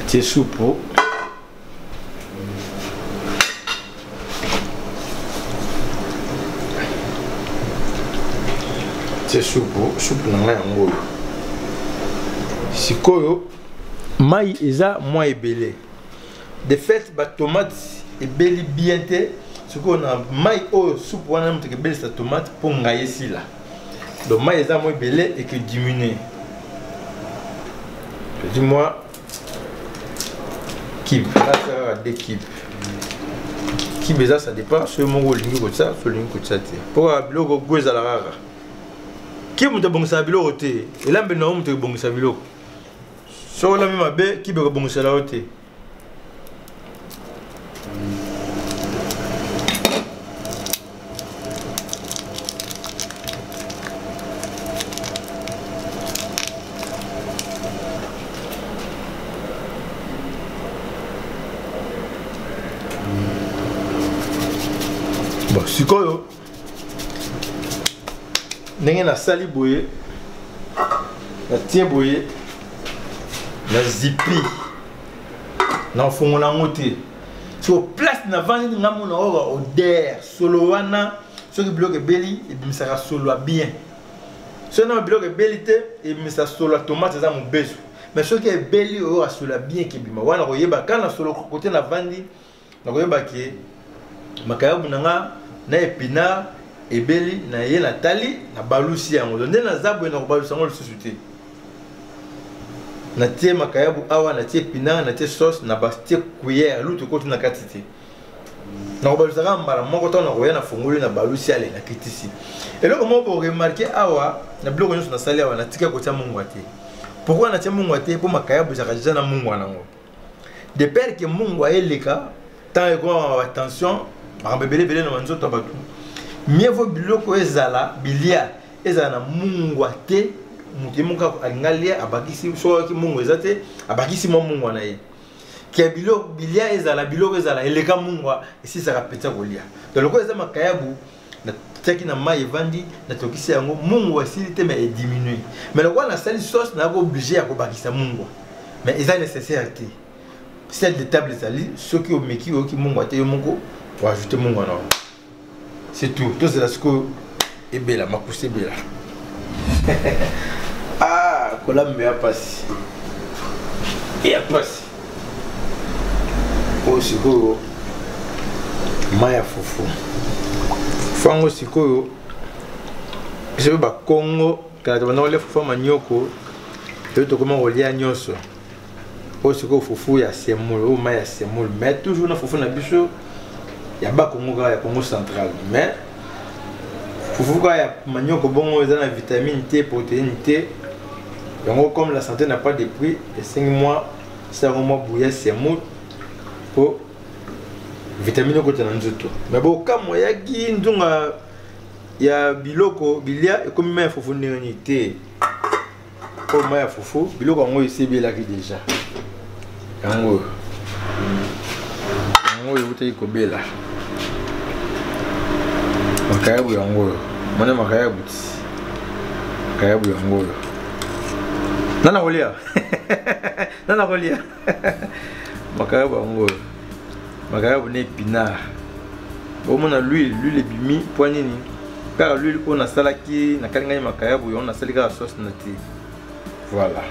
atie soupe c'est soupe nanga yango sikoyo mai eza moins ebele de fait ba tomate ebeli bien te sikoyo na mai oyo soupe wana mutu ebeli sa tomate po ngaye sila donc mai eza moins ebele et que diminuer dis-moi kibe là ça des kibe kibe ça dépend sur mon lingi ko ça so lingi ko ça te pour biloko goza la rara qui muta bongisa biloko te elambe na muta bongisa biloko so la mema be ki be bongisa la te bon sikoyo ndenge na sali boye na tie boye na zipi na fongola ngote so place na vandi ngamo na ora odeur solo wana so ki bloque beli et bimisaka solo bien so na bloque beli te et bimisa solo tomate za mobeso mais so ki beli ora solo bien ki bima wana koyeba kana solo côté na vandi na koyeba ki makayabu nanga na épinard ebeli na ye na tali na balusi yango nde na zabwe na balusi yango lisusu te na tie makayabu awa na tie épinard na tie sauce na bastie cuillère lutu koti na kati te na balusi ka mbala moko to na koya na fongoli na balusi ale na kitisi eloko moko ko remarquer awa na biloko nyonso na sali awa na tika kotia mungwa te pourquoi na tia mungwa te po makayabu zaka déjà na mungwa nango de peur que mungwa eleka tant ko attention bakambebele bele na manzoto batu mieux vaut biloko ezala bilia ezala na mungwa te muti munga alingalia abakisi so ki mungu ezate abakisi mo mungwa na ye ke biloko bilia ezala biloko ezala eleka mungwa esi saka peta kolia donc loko ezama kayabu na teki na mai evandi na tokisi yango mungwa silite mais est diminué mais loko na sali sauce na ko obligé ya ko bakisa mungwa mais eza nécessaire te celle de table ezali soki o meki o ki mungwa te yo moko pour ajouter mungwa na c'est tout. Tout c'est là ce que est belle, ma poussée belle. Ah, Kolam me a passé. Et a passé. Oh, c'est quoi? Maya Foufou. Fango, c'est quoi? Je veux pas Congo. Quand on a les Foufou Manioko, je veux comment relier à Nyoso. Oh, c'est quoi Foufou? Il y a Semoul. Oh, Maya Semoul. Mais toujours dans Foufou Nabiso. Il y a pas Congo, il y a Congo central, mais il faut que manioko bongo eza na vitamine T, protéine T, Donc, comme la santé n'a pas de prix, les 5 mois, ça va bouillir ces mots pour vitamine côté dans tout. Mais bon, comme il y a qui il y a biloko, bilia et comme il faut venir en été. Comme il faut biloko on ici bien déjà. Yango. Yango il faut que bela. Makayabu yango. Mana makayabu. Makayabu yango. Nana kolia. Nana kolia. Makayabu yango. Makayabu ne pinard. Au moins l'huile bimi poignée ni. Car l'huile on a salaki na kalinga makayabu on a salika la sauce nati. Voilà.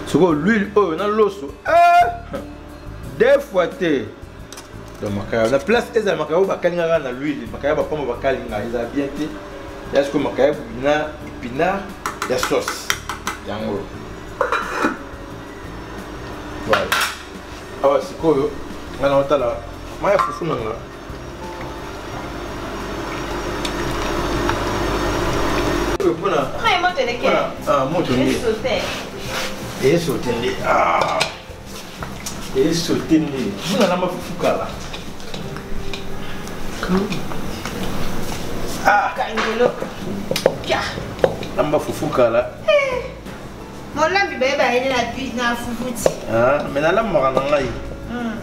Sur l'huile oh na loso. Deux fois té. Donc makayabu la place est à makayabu ba kalinga na l'huile, makayabu pas ba kalinga ils a bien té. Il y a ce que makayabu na épinard, il y a sauce. Yango. Voilà. Ah ouais, c'est quoi yo? On a là. Maya fufu nanga. Ah, moto ni. Et sauter ni. Ah. Et sauter ni. Vous n'avez pas fufu kala. Ah. Kangelo. Kia. Lamba fufu kala. Mon lambi beba ele na puis na fufuti. Ah, mais na lamba na ngai.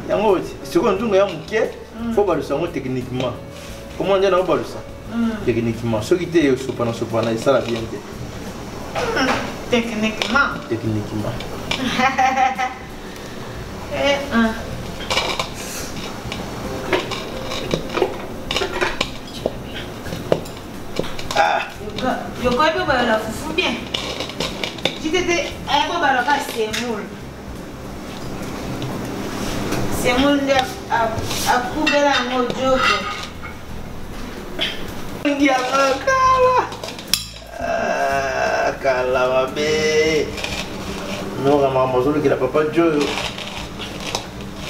Yango, c'est quoi ntunga ya muke? Faut balusa ngo techniquement. Comment dire na balusa? Techniquement, ce qui était sopana, et ça la bien. Techniquement. Techniquement. Ah. Je crois que la foufou bien. Tu t'étais un peu baloka semoule. Semoule a couvert la mojo. Kala mabe. Non, maman, moi je la papa Joe.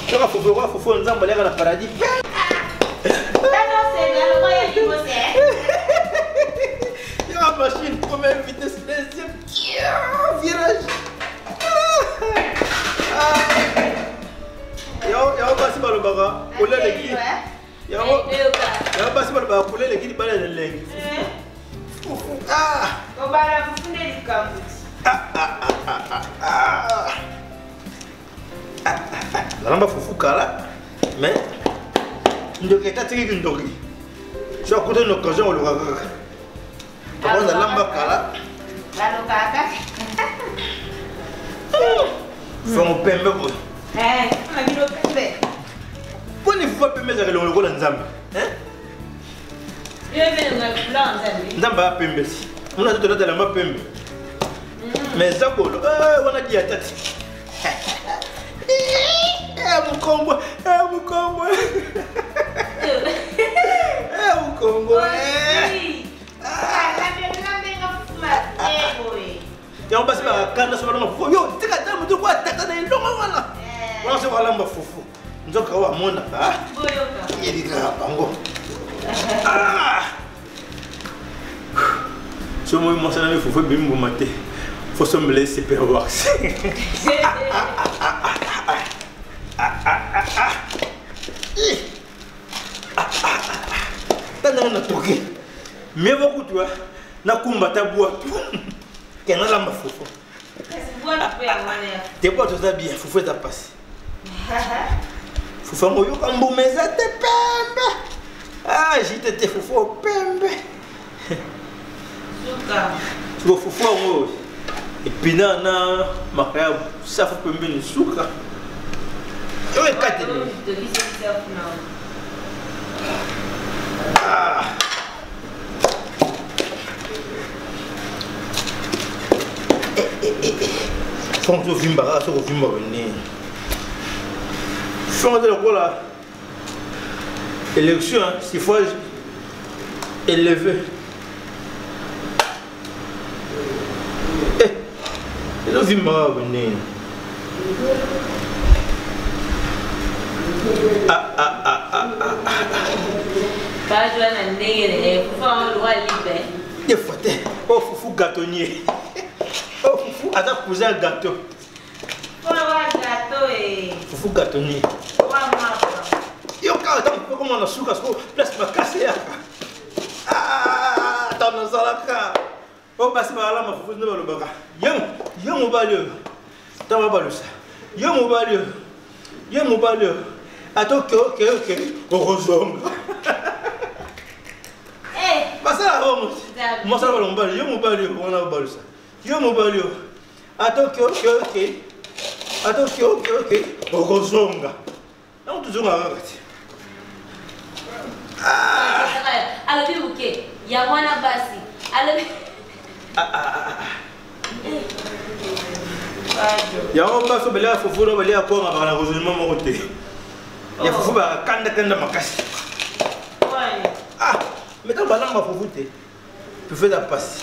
Tu vas faut nzamba leka na paradis. Il y a une machine première vitesse deuxième virage. Yo passer par le baga, coller les guides. Yo passer par le baga, coller les guides par les lengues. Ah. On va la fouler du campus. Nalamba fufu kala, mais ndoki tatiki ndoki. Je suis à côté d'une occasion au Louraga. Par contre, nalamba kala. La Louraga. Faut mon pembe boy. On a mis le pembe. Pourquoi ne faut pas pembe avec le rôle nzambe? Hein? Je vais me blanc nzambe. Nzamba pembe si. On a tout là la pembe. Mais Zakolo, on a dit à tati. Mukombo. Mukombo. Ya on passe par kanda sur le fou. Yo, tika tamu to kwa tata na ilongo wala. On se wala mafufu. Nzoka wa mona. Ah. Boyoka. Yedika bango. Ah. So moi mon sana fufu bimbo maté. Faut se me laisser perwax. Tana toqué. Mais beaucoup toi, na kumbata bois. Kena la mafufu. T'es pas tout ça bien, fufu ta passe. Fufu moyo kambo meza te pembe. Ah, j'étais te fufu pembe. Suka. Tu fufu moi. Et puis na makayabu, ça faut pembe ni suka. Yo ekate. Ah. Faut que tu vas sur le film venir. Faut que tu là. Élection, s'il faut élever. Et le film va venir. Pas jouer à négé, faut faire un droit libre. Des fois, oh foufou gâtonnier. Oh foufou. Attends, cousin gâteau. Gâteau et. Fufu gâtonnier. Yo, attends, comment on a su parce que place ma casse. Ah, attends, on s'en a. Oh, passe par là, ma fufu ne va le baga. Yo, mon balio. T'as ma balio ça. Yo, mon balio. Yo, mon balio. Attends, ok. Heureusement. Eh, passe là, moi ça va le balio. Yo, mon balio, on a le balio ça. Yo, mon balio. Attends, ok. Attends, ok. Heureusement. Non, toujours à alors bien ok il y a moi na basi alors il y a un basso bela fufu no bela ko ngaba na heureusement mo côté il y a fufu ba kanda makasi mais tant bala ma fufu te tu fais la passe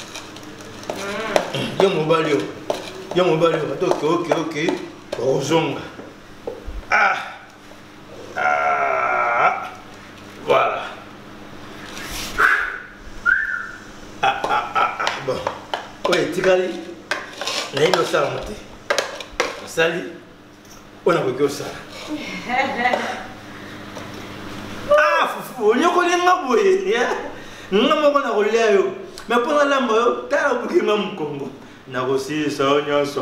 yo mo balio ok heureusement voilà. Bon. Oui, Tigali. N'est pas ça monter. Salut. On a vu ça. Fufu, on y a collé ma bouée. Non, on a roulé à eux. Mais pendant la mort, t'as un bouquet même Congo. N'a aussi ça, on y a ça.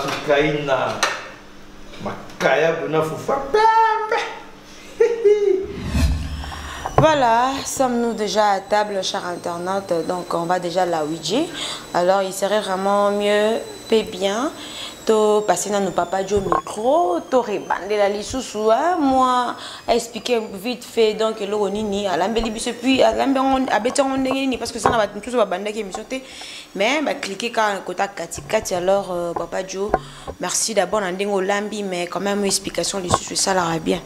Sukaina makaya buna fufa. Voilà, sommes-nous déjà à table, chers internautes, donc on va déjà la Ouija. Alors il serait vraiment mieux, bien, de passer dans nos papa du micro, de rebander la lissousou, moi, expliquer vite fait, donc le ronini, à l'ambelibus, puis à l'ambelibus, parce que ça va tout va bander qui me sauter. Mais cliquez quand côté Kati, alors papa Joe, merci d'abord en lambi, mais quand même explication lissousou, ça l'aurait bien.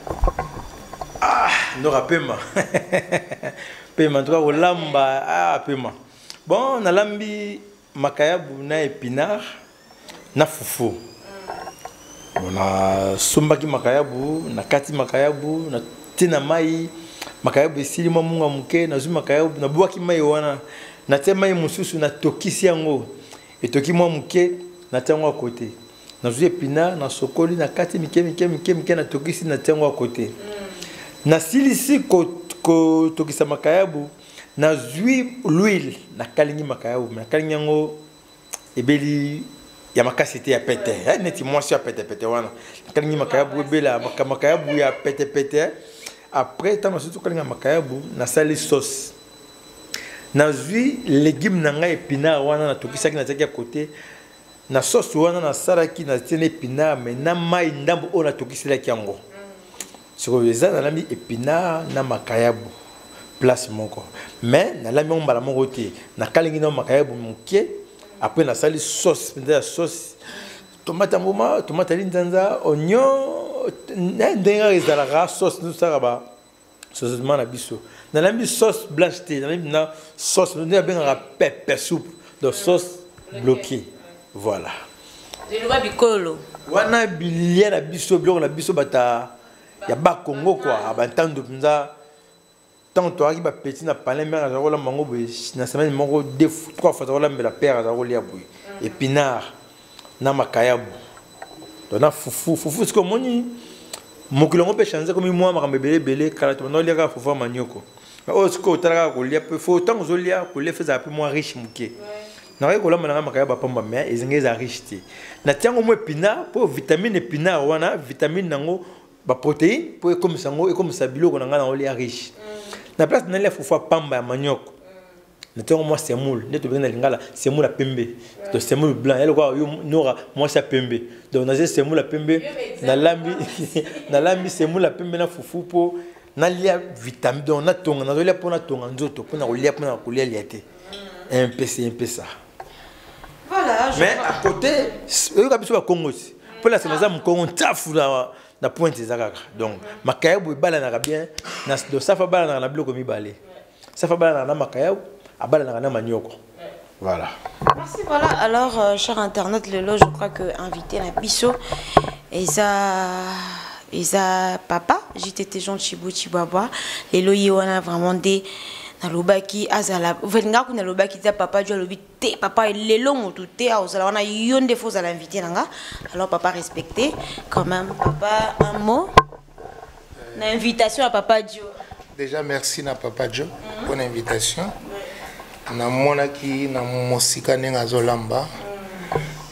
Non, paiement. Paiement, toi, au lamba, paiement. Bon, on a lambi, makayabu, na épinard, na fufu. On a sombaki makayabu, na kati makayabu, na tina mai, makayabu esili mamunga muke, na zu makayabu, na buaki mai wana, na te mai mususu, na tokisi yango, et toki mwa muke, na te yango à côté. Na zu épinard, na sokoli, na kati mike, na tokisi, na te yango à côté. Na silisi ko tokisa makayabu na zui l'huile na kalingi makayabu na kalingi yango ebeli ya makasite ya pete neti mwasi ya pete wana kalingi makayabu ebela makayabu ya pete après tant surtout kalingi makayabu na sali sauce na zui légume na nga épinard wana na tokisa ki na teki à côté na sauce wana na salaki na tiene épinard mais na mai ndambo ona tokisela ki yango. Ce que les gens ont épinard na makayabu place moko mais na la mi mbala moko te na kalingi na makayabu muke après na sali sauce tomate mboma tomate linzanza oignon ndenga ezalaka sauce nous ça ba sauce na biso na la mi sauce blanche te na mi na sauce nous bien pepper soupe de sauce bloquée voilà de loi bikolo wana bilia na biso biloko na biso bata ya ba Congo quoi abantando pinza tant toi qui ba petit na palais mer za rola mango boy na semaine moko 2 3 fois za rola mbela père za rolia boy épinard na makayabu to na fufu ce que moni mokilongo pe changer comme moi makambe belé kala to na lia fufu manioko o ce que tala ko lia pe faut tant zo lia ko le feza peu moins riche muke na ko la mana makayaba pamba mais ezingeza riche ti na tiango mo épinard pour vitamine épinard wana vitamine nango ba protéine pour comme ça ngo et comme ça biloko na ngana oli riche na place na le fufu pamba ya manioko na tongo moi semoule neto bien na lingala semoule pembe to semoule blanc elle quoi yo nora moi ça pembe donc na semoule pembe na lambi semoule pembe na fufu po na lia vitamine donc na tonga na lia pona tonga nzoto pona kolia pona kolia liate un peu ça voilà mais à côté yo ka biso ba Congo pour la c'est mu Congo tafu na pointe ezakaka donc makayabu ebala na bien na do safa bala na biloko mibale safa bala na makayabu abala na manioko voilà merci voilà alors cher internet lelo je crois que invité na biso et ça eza papa JTT Jean Chibu Chibaba lelo ye wana vraiment des na lobaki azala venga kuna lobaki za papa jo lobi te papa lelo motu te azala wana yonde faut ala inviter nanga alors papa respecté quand même papa un mot na invitation à papa Jo. Déjà merci na papa Jo pour l'invitation. Na monaki na mosika nenga zolamba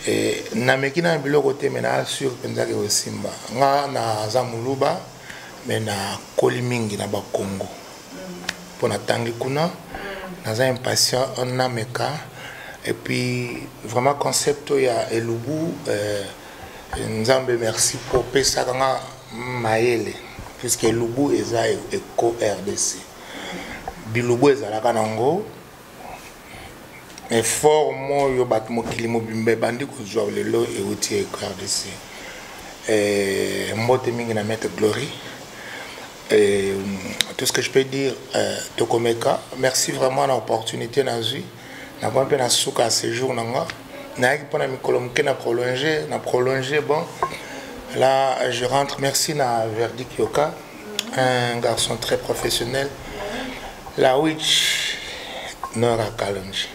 et na mekina biloko te mena sur penza ke osimba nga na zamuluba mena kolimingi na bakongo pona tangi kuna naza impatient on a meka et puis vraiment concept ya elubu nzambe merci pour pesa nga maele puisque elubu eza eco RDC bilubu ezalaka nango effort moyo bat mokili mobimbe bandi kozwa lelo et outil eco RDC mbote mingi na Maître Glory. Et tout ce que je peux dire, Tokomeka, merci vraiment de l'opportunité dans vie. N'a pas un souka à ce jour, n'a pas prolongé, bon. Là, je rentre, merci à Verdi Kyoka, un garçon très professionnel. La Witch Nora Kalonji.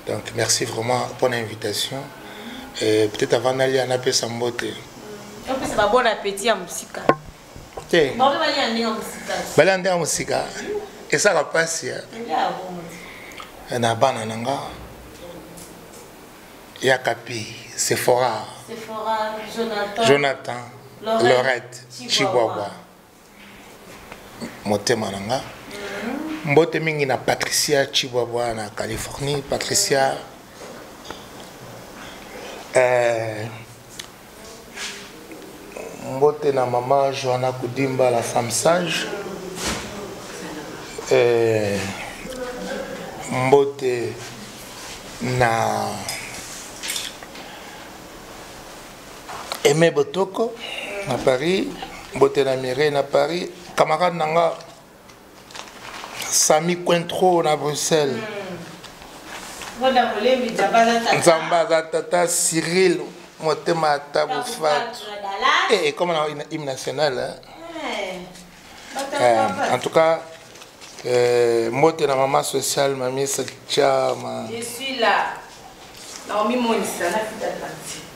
Donc, merci vraiment pour l'invitation. Et peut-être avant d'aller à Napé Sambote. En plus, c'est un bon appétit à musique. Balande en musique et ça va passer na bana nanga Yakapi Sephora Jonathan Lorette Chibwabwa motema nanga mbote mingi na Patricia Chibwabwa na Californie Patricia mbote na maman Joanna Kudimba la femme sage mbote na Aimé Botoko à Paris mbote na Mireille na Paris camarade nanga Sami Cointreau na Bruxelles Nzamba Tata Cyril motema tabo fat et comme on a une hymne national en tout cas moi t'es la maman sociale mamie Sacha je suis là Naomi Monissa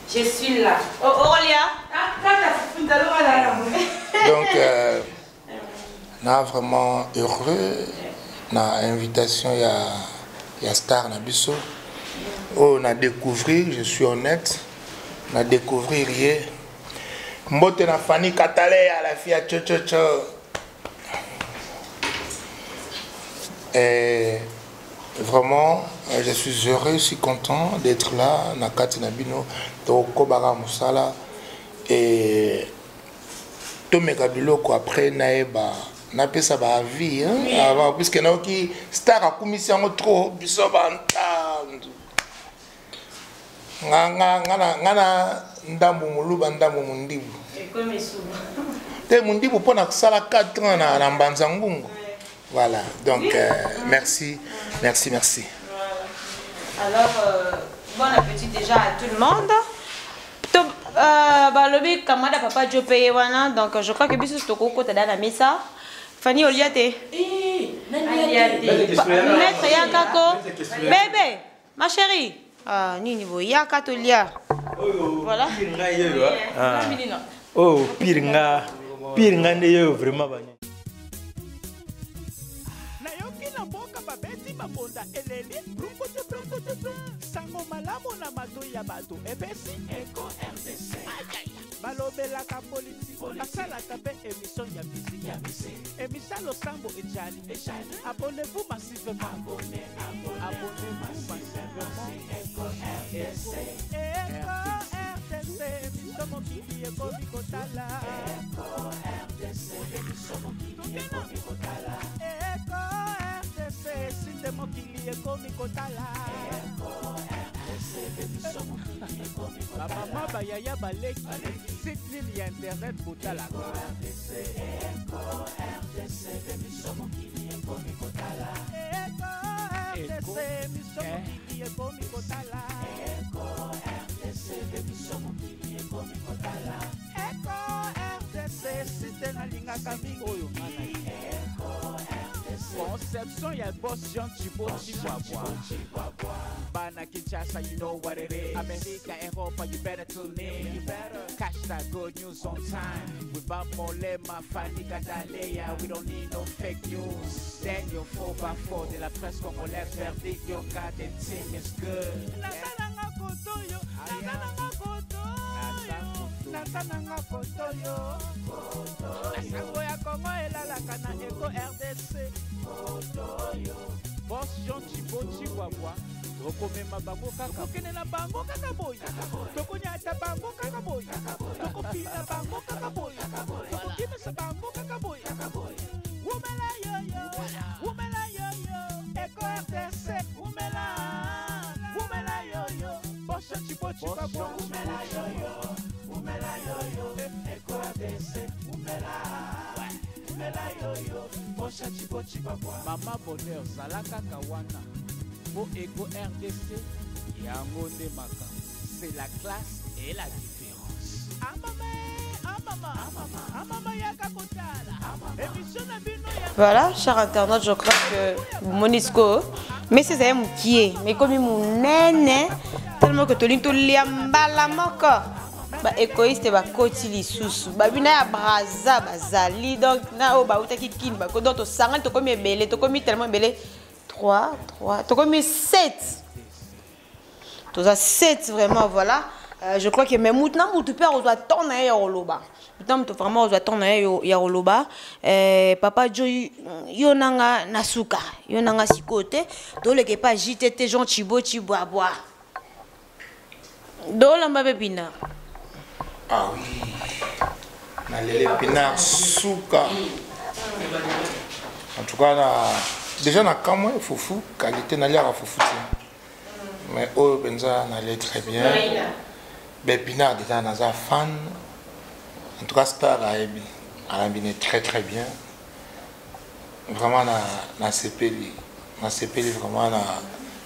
je suis là Aurélia donc na vraiment heureux na invitation il y a star na biso on a découvert je suis honnête on a découvert hier mbote na Fanny Katale à la fille à Tcho. Et vraiment je suis heureux, je suis content d'être là na kati na bino to kobara musala et to meka biloko après naeba na pesa ba vie avant puisque na ki star a commission trop biso ba ntandu ngana ndambo muluba ndambo mundibu te mundibu pona kusala 4 ans na mbanza ngungu voilà donc merci. Alors bon appétit déjà à tout le monde. Balobi kamada papa Jo paye wana donc je crois que biso stoko ko tada na mesa Fanny Oliate maître yakako bébé ma chérie ah ni niveau yakatolia voilà oh pire nga nde yo vraiment banya na yoki na mboka babeti babonda eleli sango malamu na mato ya bato epesi Eco RDC balobelaka politiki basalaka mpe émission ya musique émission losambo ejali abonnez-vous massivement abonnez-vous massivement Eco RDC émission mokili ekomi kotala Eco RDC émission mokili ekomi kotala Eco RDC sinde mokili ekomi kotala Eco RDC émission mokili ekomi kotala bamama bayaya baleki site nini ya internet botala Eco RDC émission mokili ekomi kotala Eco RDC émission mokili ekomi kotala Eco RDC émission mokili ekomi kotala Eco RDC te nalingaka mingi oyo ngana Conception ya boss Jean Chibo Chibwabwa Bana Kinshasa, you know what it is. America, Europa, you better tune in. You better catch that good news on time. With Bamolema, Fanny Gadalea, we don't need no fake news. Daniel 4x4 de la presse congolaise, verdict, your goddamn thing is good. Nasananga kotoyo, nasananga kotoyo. Asango ya Kongo elalaka na Eko RDC. Boss Jean Chibo Chibwabwa. Tokomema bango kaka okende bango kaka boy tokonyata bango kaka boy tokopina bango kaka boy tokokimisa bango kaka boy umela yo Eko RDC umela yo Boss Chibo Chibwabwa umela yo Eko RDC umela yo Boss Chibo Chibwabwa Mama Bonheur zalaka kawana Ego RDC, Yangonde Maka. C'est la classe et la différence. Voilà, chers internautes, je crois que Monisco, mais c'est ça qui est, mais comme mon nene, tellement que tu l'as liambala moko. Ba égoïste ba koti lisusu ba bina ya braza bazali donc na o ba utaki kin ba ko donc to sanga to komi ebele to komi tellement ebele 3, tu as commis 7. Tu as 7 vraiment, voilà. Je crois que même maintenant, tu peux attendre à Yaroloba. Maintenant, tu vraiment attendre à Yaroloba. Papa Joe, Yonanga Nasuka, Yonanga Sikote, tu n'as pas JTT Jean Chibo Chibwabwa. Dolamba Bébina. Ah oui. Nalele Pina Souka. En tout cas, déjà na kamwe foufou qualité na lia foufou mais oh benza na allait très bien Bepina déjà na za fan en tout cas Star a bien très bien vraiment na CPL vraiment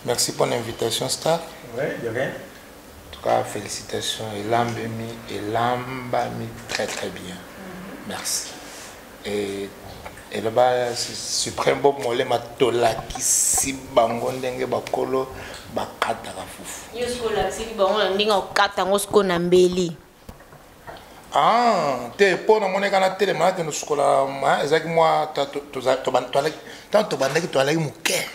merci pour l'invitation Star ouais de rien en tout cas félicitations et lambami très bien merci et là-bas, suprême Bob Molé matola qui si bango ndenge bakolo bakata ka fufu. Yoskola si bango ndinga okata ngosko na mbeli. Ah, te pona moneka na tele ma que nous skola ma ezaki moi to bandaki to alaki muke.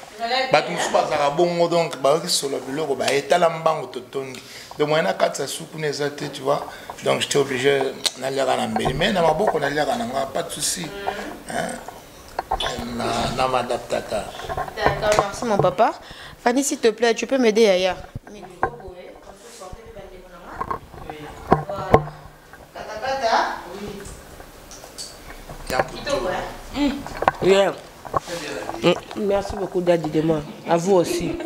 Batu musuba za bongo donc ba ki solo biloko ba etala mbango totongi. Donc moi na katsa soupu nezate tu vois. Donc j'étais obligé d'aller à la mbeli mais na maboko na liaka na pas de souci. Na m'adaptata. D'accord, merci mon papa. Fanny, s'il te plaît, tu peux m'aider ailleurs. Yeah. Merci beaucoup Daddy de moi. À vous aussi.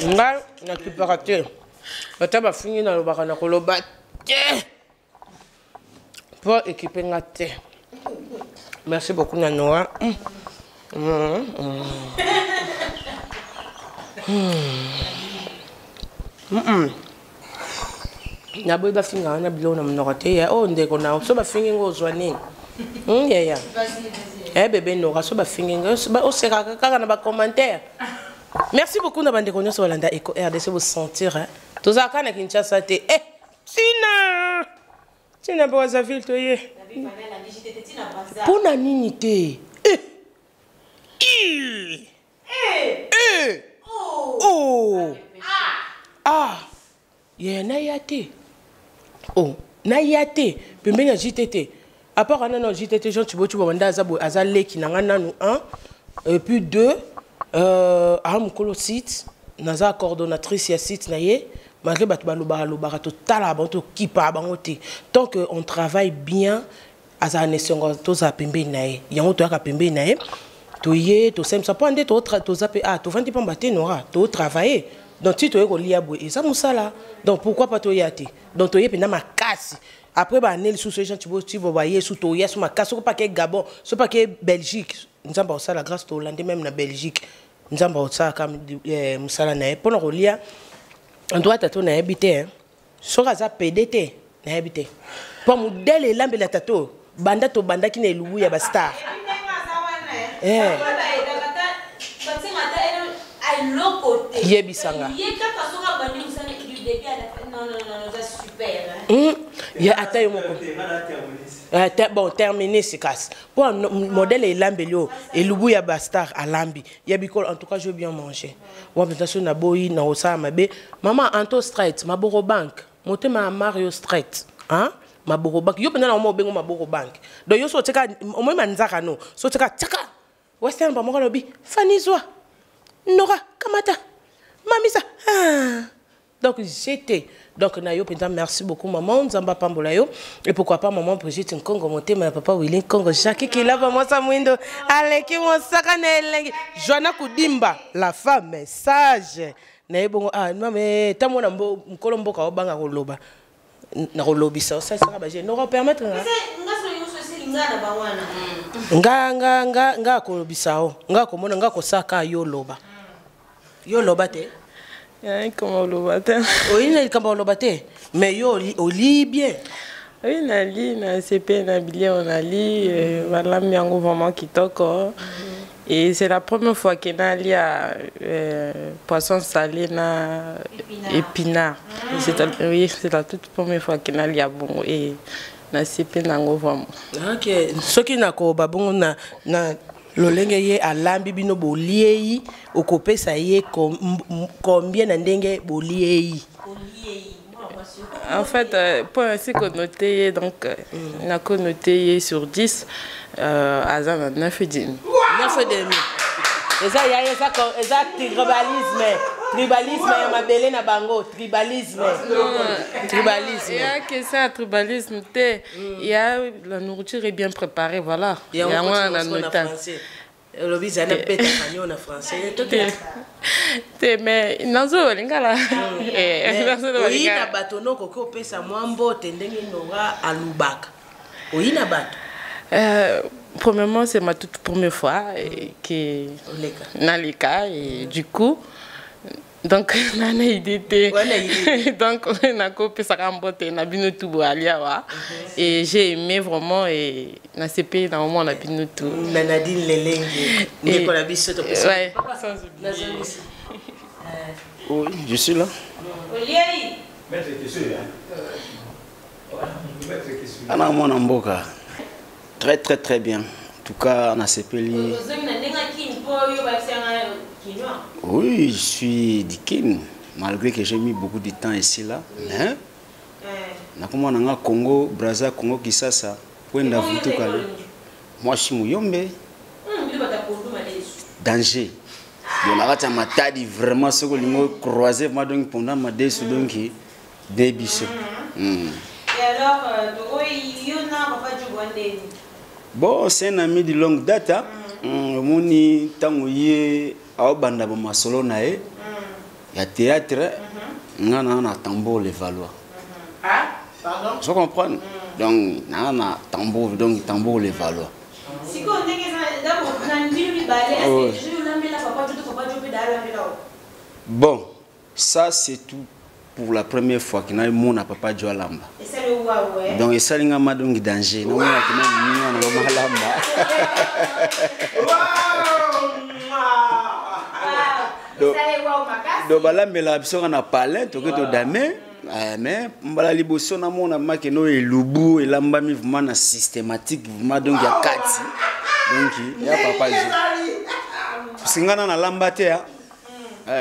Nga nakiparaté. Bata ba fini na lobaka na koloba. Pour équiper nga té. Merci beaucoup Nanoa. Na boy ba finga na bilo na mnokote ya o ndeko na so ba fingi ngozwa nini. Yeah. Eh bébé Nora so ba fingi ngozwa o seka kaka na ba commentaire. Merci beaucoup na bande konyo so balanda Eko RDC vous sentir hein. Tozaka na Kinshasa te. Eh Tina boza ville to ye. Pona nini te. Na yate. Oh, na yate. Pembeni ya JTT. À part non JTT Jean Chibo Chibwabwa aza leki na nanu 1 et puis 2 mukolo site naza coordonnatrice ya site na ye. Malgré baloba to tala banto kipa bangote. Tant que on travaille bien aza nesongo to za pembeni na ye. Yango to aka pembeni na ye. To ye to sem ça pande to zape to vandi pa mbate nora to travailler. Donc si tu es au liaboué et ça moussala. Donc pourquoi pas to yate. Donc to ye pena makasi. Après ba nel sous ce gens tu vas voyer sous to yes ma kaso pas que Gabon, so pas que Belgique. Nous avons ça la grâce to Hollande même na Belgique. Nous avons ça comme moussala na pour no lia. On doit t'attendre na habiter hein. So raza PDT nayebi te po modele elambela tato banda to banda ki na elubu ya bastar yebisanga ya ata yo moko bon terminé c'est casse pour modèle elambelio elubu ya bastar alambi ya bikol en tout cas je bien manger wa peut-être na boyi na osama mabe maman anto straight maboro bank motema Mario straight hein maboro bank yo pena na mo bengo maboro bank donc yo so teka o mo manzaka no so teka teka western ba mo lobi fanizwa nora kamata mamisa donc j'étais donc na yo penda merci beaucoup maman nzamba pambola yo et pourquoi pas maman Brigitte Nkongo motema papa Willy Nkongo Jacques qui lava moi sa mwindo aleki mo saka na elengi Joana Kudimba la femme sage na ebongo mame tamona mkolo mboka obanga koloba na kolobisa ça sera ba je no permettre nga kolobisa nga komona nga kosaka yo loba te comment loba te oui na kamba loba te mais yo oli bien oui na li na CP na billet on a li voilà miango vraiment kitoko. Et c'est la première fois qu'il y a poisson salé na épinard. Oui, c'est la toute première fois qu'il y a bon et na CP nango vraiment. OK, ce qui na ko babongo na lolenge ye alambi bino boliei okopesa ye combien na ndenge boliei. En fait, pour ainsi connoter, donc, on a connoté sur 10, à 9 et demi. 9 et demi. Et ça, il y a tribalisme, ma belle na bango, tribalisme. Il y a que ça, tribalisme, il y a la nourriture est bien préparée, voilà. Il y a un français. Le visa na peta en français. Mais nazo lingala. Oui, na batono koko pesa mwambo tendenge nonga alubaka. Oui, na bato. Premièrement, c'est ma toute première fois que Nalika et du coup donc nana idée donc on a coupé ça rambote na bino tout aliawa et j'ai aimé vraiment et na CP dans moment on a bino tout Nanadine Lelenge Nicolas Bisso to pesa ouais oui je suis là ana mona mboka très très très bien en tout cas on a CP li. Oui, je suis d'Ikin, malgré que j'ai mis beaucoup de temps ici là. Mais, na Congo, Brazza, Congo, Kisasa, Wenda Vutu Kale. Moi, je suis Mouyombe. Danger. On a matadi vraiment ce que l'on croisé pendant ma décision donc débissé. Et alors, il y en a pas du bon, c'est un ami de longue date. Moni tangoye au banda masolo nae ya théâtre ngana na tambour les Valois. Pardon? Je comprends. Donc na tambour donc tambour les Valois. Si on dit bon, ça c'est tout pour la première fois que na mon papa Joa Lamba. Et c'est le Huawei. Donc et ça linga madongi danger. Na mona kina na malamba. Donc bala mela biso na palais to que to dame mais mbala liboso na mona makeno elubu elamba mi vraiment na systématique vraiment donc ya kati donc ya papa Jo singana na lamba te ya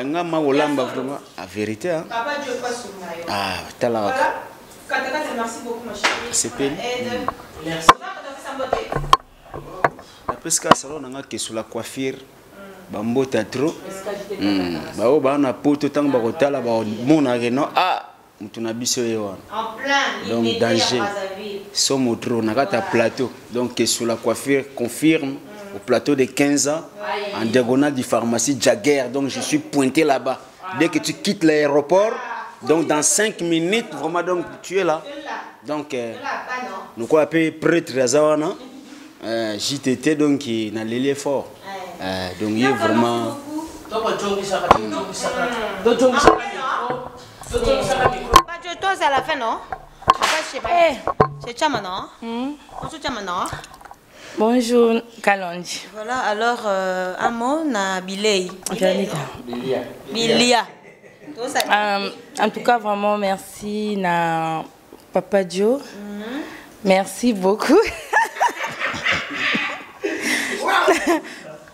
ngama olamba vraiment la vérité hein papa Dieu pas sur mayo ah tala voilà merci beaucoup ma chérie c'est pile merci après ce salon nga ke sur la coiffure bambota trop bao ba na poto tang ba kotala ba mona ke no ah mutuna biso yewa en plein donc danger somo trop na kata plateau donc ke sur la coiffure confirme au plateau de 15 ans en diagonale du pharmacie Jaguar donc je suis pointé là-bas dès que tu quittes l'aéroport donc dans 5 minutes vraiment donc tu es là donc nous quoi appelé prêtre azawana JTT donc na lélé fort donc il est vraiment à la fin non C'est Chama, non? Bonjour Chama, non? Bonjour Kalonji. Voilà, alors un mot na Bilei. Bilia. En tout cas, vraiment merci na Papa Joe. Merci beaucoup.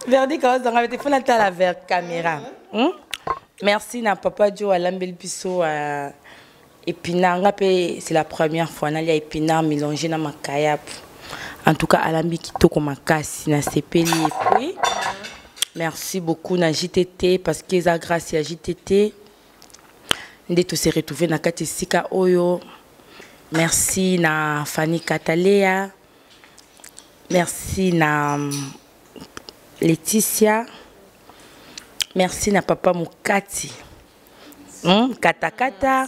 Verdi quand on avait fait la vers caméra. Merci na Papa Joe à l'ambel biso épinard. C'est la première fois na lia épinard mélangé na makaya. En tout cas à l'ambi qui toko makasi na sepeli et puis merci beaucoup na JTT parce que ça grâce à JTT ndé to se retrouver na kati sika oyo. Merci na Fanny Katalea. Merci na Laetitia. Merci na Papa Mukati. Katakata.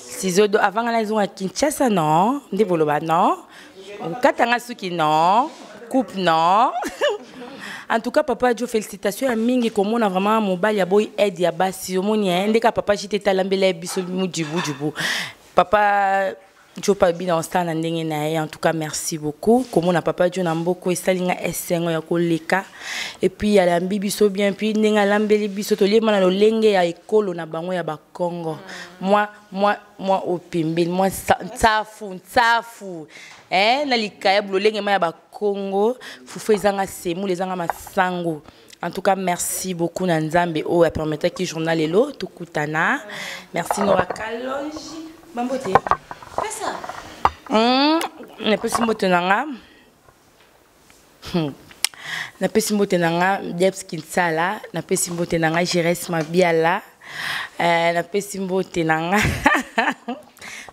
Ciseaux d'or. Avant la maison à Kinshasa, non? Ndéboloba, non? Katanga Suki, non? Coupe, non? En tout cas, Papa Joe, félicitations à Mingi. Comme on a vraiment mon bal, il y a beau aide, il y a bassi. Au moins, il y a Papa j'étais talambele bisou du bout. Papa Joe pas bien en stand en tout cas merci beaucoup. Comme on a Papa Joe Namboko et Salinga Essengo ya koleka. Et puis il y a la biso bien puis ninga lambeli biso to lié mana lo lenge ya ekolo na bango ya ba Congo. Moi au Pimbil, moi tsafu. Na likaya blo lenge ma ya ba Congo, fufu ezanga semu les anga masango. En tout cas, merci beaucoup Nanzambe o a permettre que journal elo tukutana. Merci Nora Kalonji. Bambote. Fais ça. Na pesi mbote nanga. Na pesi mbote nanga Debs Kinsala, na pesi mbote nanga Jires Mabiala. Na pesi mbote nanga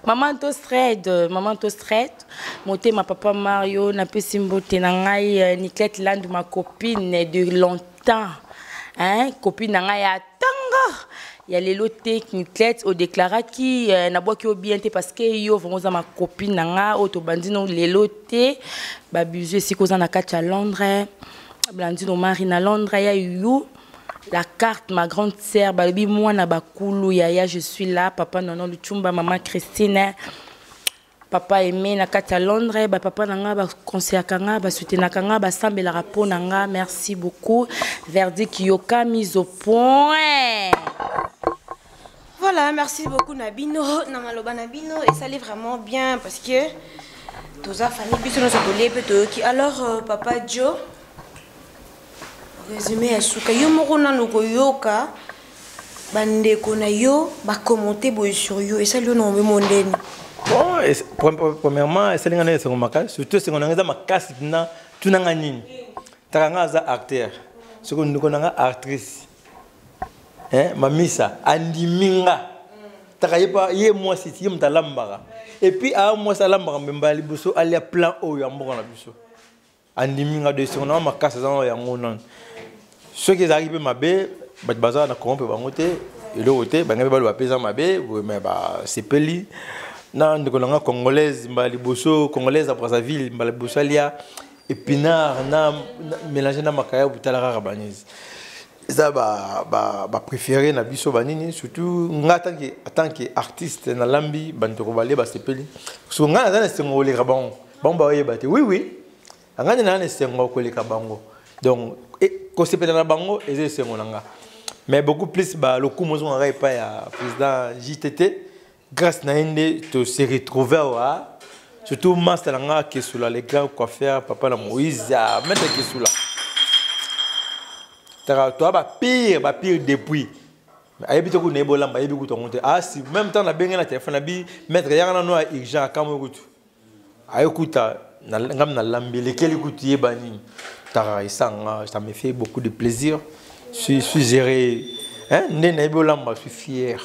Maman to straight, moté ma papa Mario, na pesi mbote nanga Nicolette Land, ma copine de longtemps. Copine nanga ya tanga. Il y a les lotés Nicolette au déclara qui n'a pas qui bien parce que yo vraiment ma copine nanga autobandino les lotés babusé si cause na kacha Londres blandino Marina Londres ya you la carte ma grande sœur babi moi na bakulu ya je suis là papa nono Luchumba maman Christine papa aimé na kacha Londres papa nanga ba conseiller kanga ba soutenir kanga ba sambela rapport nanga merci beaucoup verdict yoka mise au point. Voilà, merci beaucoup Nabino, Namaloba Nabino, et ça allait vraiment bien parce que tous a famille biso no sotolé peut alors Papa Joe résumé à suka yo moko na no koyoka bande kona yo ba commenter boy sur yo et ça lui no mondeni. Bon, premièrement, c'est l'ingénieur sur ma surtout c'est qu'on a ma casse na tunanga nini. Taranga za acteur. Ce qu'on nous connaît actrice. Mamisa andiminga takayepa ye moi c'est yem talambara et puis à moi salambara mbali buso alia plan o ya mbona biso andiminga de son ma casse za ya ngona ceux qui arrivent mabe bat bazar na corrompe bangote et le côté bangabe ba pesa mabe mais ba sepeli na ndiko congolaise mbali buso congolaise après sa ville mbali buso alia épinard na mélanger na makaya butala rabanize ça ba préféré na biso banini surtout nga tant que artiste na lambi bantoko balé ba sepeli so nga na sengo le rabon bon ba yebate oui nga na sengo ko le kabango donc ko sepeli na bango et sengo nga mais beaucoup plus ba le coup mozo nga pas ya président JTT grâce na inde to se retrouver wa surtout master nga ke sula les grands coiffeurs papa la Moïse ya mettre ke sula toi pire depuis ayebi to ko nebola mba yebi ko to monter si même temps na benga na téléphone na bi mettre yana no urgent kamo kutu ayekuta na ngam na lambele keli kutu yebani tara isanga ça me fait beaucoup de plaisir je suis géré né na ebola mba je suis fier.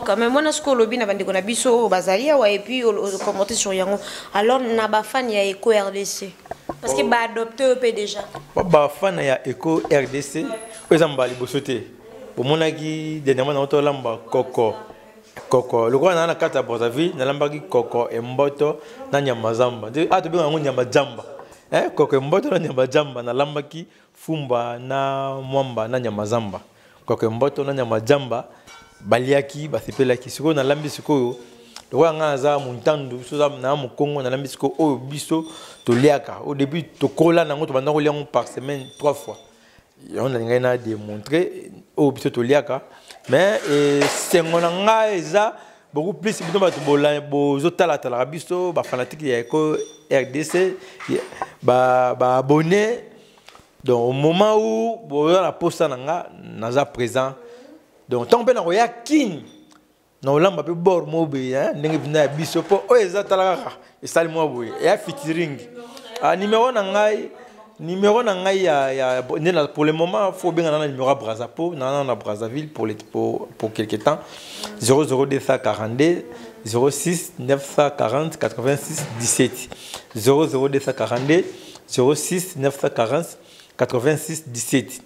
Quand même, moi, je suis lobby na bande kona biso bazalia wa et puis commenter sur yango. Alors na ba fan ya Eco RDC parce que ba adopté peu déjà. Ba fan ya Eco RDC, ezamba libosote. Bo monaki dernièrement na to lamba Coco. Le quoi na kata Brazzaville, na lamba ki Coco et Mboto na Nyamazamba. To benga ngo Nyamazamba. Coco Mboto na Nyamazamba na lamba ki Fumba na Mwamba na Nyamazamba. Coco Mboto na Nyamazamba. Baliaki basepelaki siko na lambi siko Rwanga za muntandu soza na mu Congo na lambisiko o biso to liaka au début to kola na ngoto banda ko liango par semaine 3 fois. On a ngena démontrer o biso to liaka mais sengona nga eza beaucoup plus bito ba to bozo tala tala biso ba fanatique ya ko RDC ba abonné donc au moment où bozo la posta nga naza présent donc tant ben na ya king na olamba pe bor mobe hein ndenge bina biso po o eza talaka e sali mo boye ya featuring numéro na ngai ya pour le moment faut bien na numéro à Brazzaville na Brazzaville pour quelque temps 00242 06 940 86 17 00242 06 940 86 17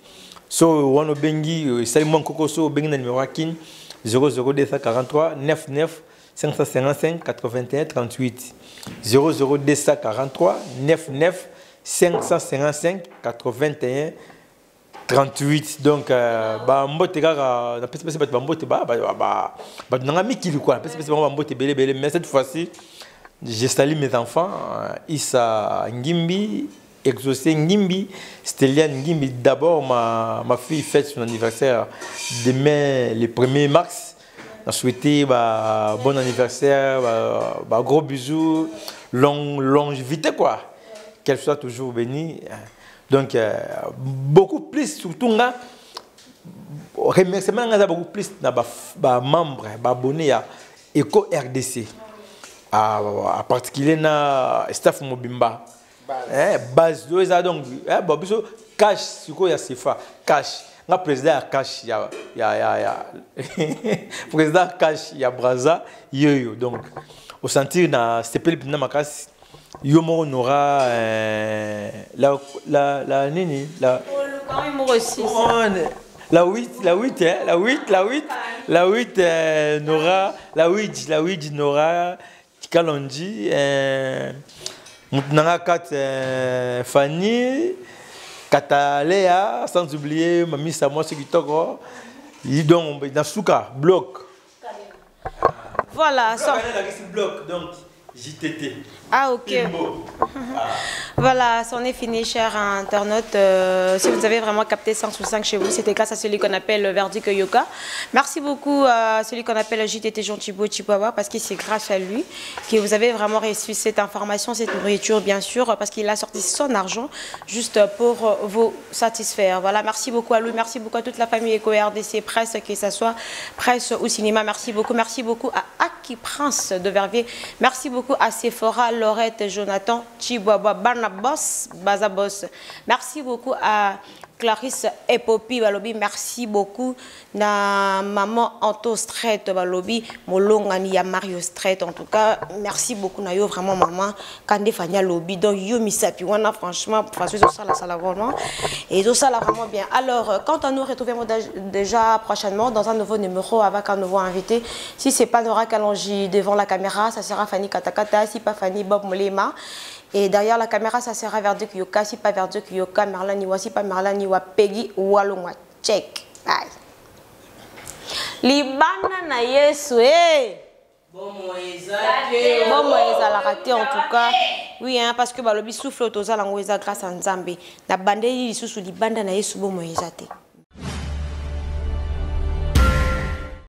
so wano bengi sali mo koko so bengi na numéro kin 00243 99 555 81 38 00243 99 555 81 38 donc ba mbote kaka na pese ba mbote ba nanga mikili quoi pese ba mbote belé mais cette fois-ci je salue mes enfants Issa Ngimbi Exaucé Ngimbi, Stéliane Ngimbi. D'abord, ma fille fête son anniversaire demain, le 1er mars. Je souhaite bon anniversaire, gros bisous, longévité quoi. Qu'elle soit toujours bénie. Donc, beaucoup plus, surtout, remerciement beaucoup plus de membres, abonnés à Eco RDC. À particulier na staff Mobimba. Base donc cash siko ya Sefa cash nga président cash ya président cash ya Braza yoyo donc au sentir na stepel na makasi yo mo nora la nini la la 8 Nora la 8 Nora Kalonji Nanga 4 Fanny Katalea sans oublier Mami Samoa Sekitoko Yidon Nasuka bloc. Voilà, ça bloc donc JTT. Ah ok. Voilà, c'en est fini, chers internautes. Si vous avez vraiment capté 165 chez vous, c'était grâce à celui qu'on appelle Verdict Yoka. Merci beaucoup à celui qu'on appelle JTT Jean Thibaut Chipawa, parce que c'est grâce à lui que vous avez vraiment reçu cette information, cette nourriture, bien sûr, parce qu'il a sorti son argent juste pour vous satisfaire. Voilà, merci beaucoup à lui, merci beaucoup à toute la famille Eco-RDC Presse, que ce soit presse ou cinéma. Merci beaucoup à Aki Prince de Verviers. Merci beaucoup à Sephora, Laurette, Jonathan, Chiboaba, Barnabas, Bazabos. Merci beaucoup à Clarisse Epopi Balobi. Merci beaucoup na maman Anto Strait Balobi, Molongani ya Mario Strait. En tout cas, merci beaucoup na yo vraiment maman Kande Fania Lobi. Donc yo misapi wana franchement parce que ça la vraiment et tout ça là vraiment bien. Alors quant à nous retrouvons déjà prochainement dans un nouveau numéro avec un nouveau invité. Si c'est pas Nora Kalonji devant la caméra, ça sera Fanny Katakata, si pas Fanny Bob Molema. Et derrière la caméra, ça sera Verdict Yoka, si pas Verdict Yoka, Merlin Niwa, si pas Merlin Niwa, Peggy Walongwa. Check. Aïe. Libana na Yesu, Bon Moïse la raté en tout cas. Oui, hein, parce que le souffle autoza la grâce à Nzambe. La bande yi sous Libanda na Yesu bon Moïse.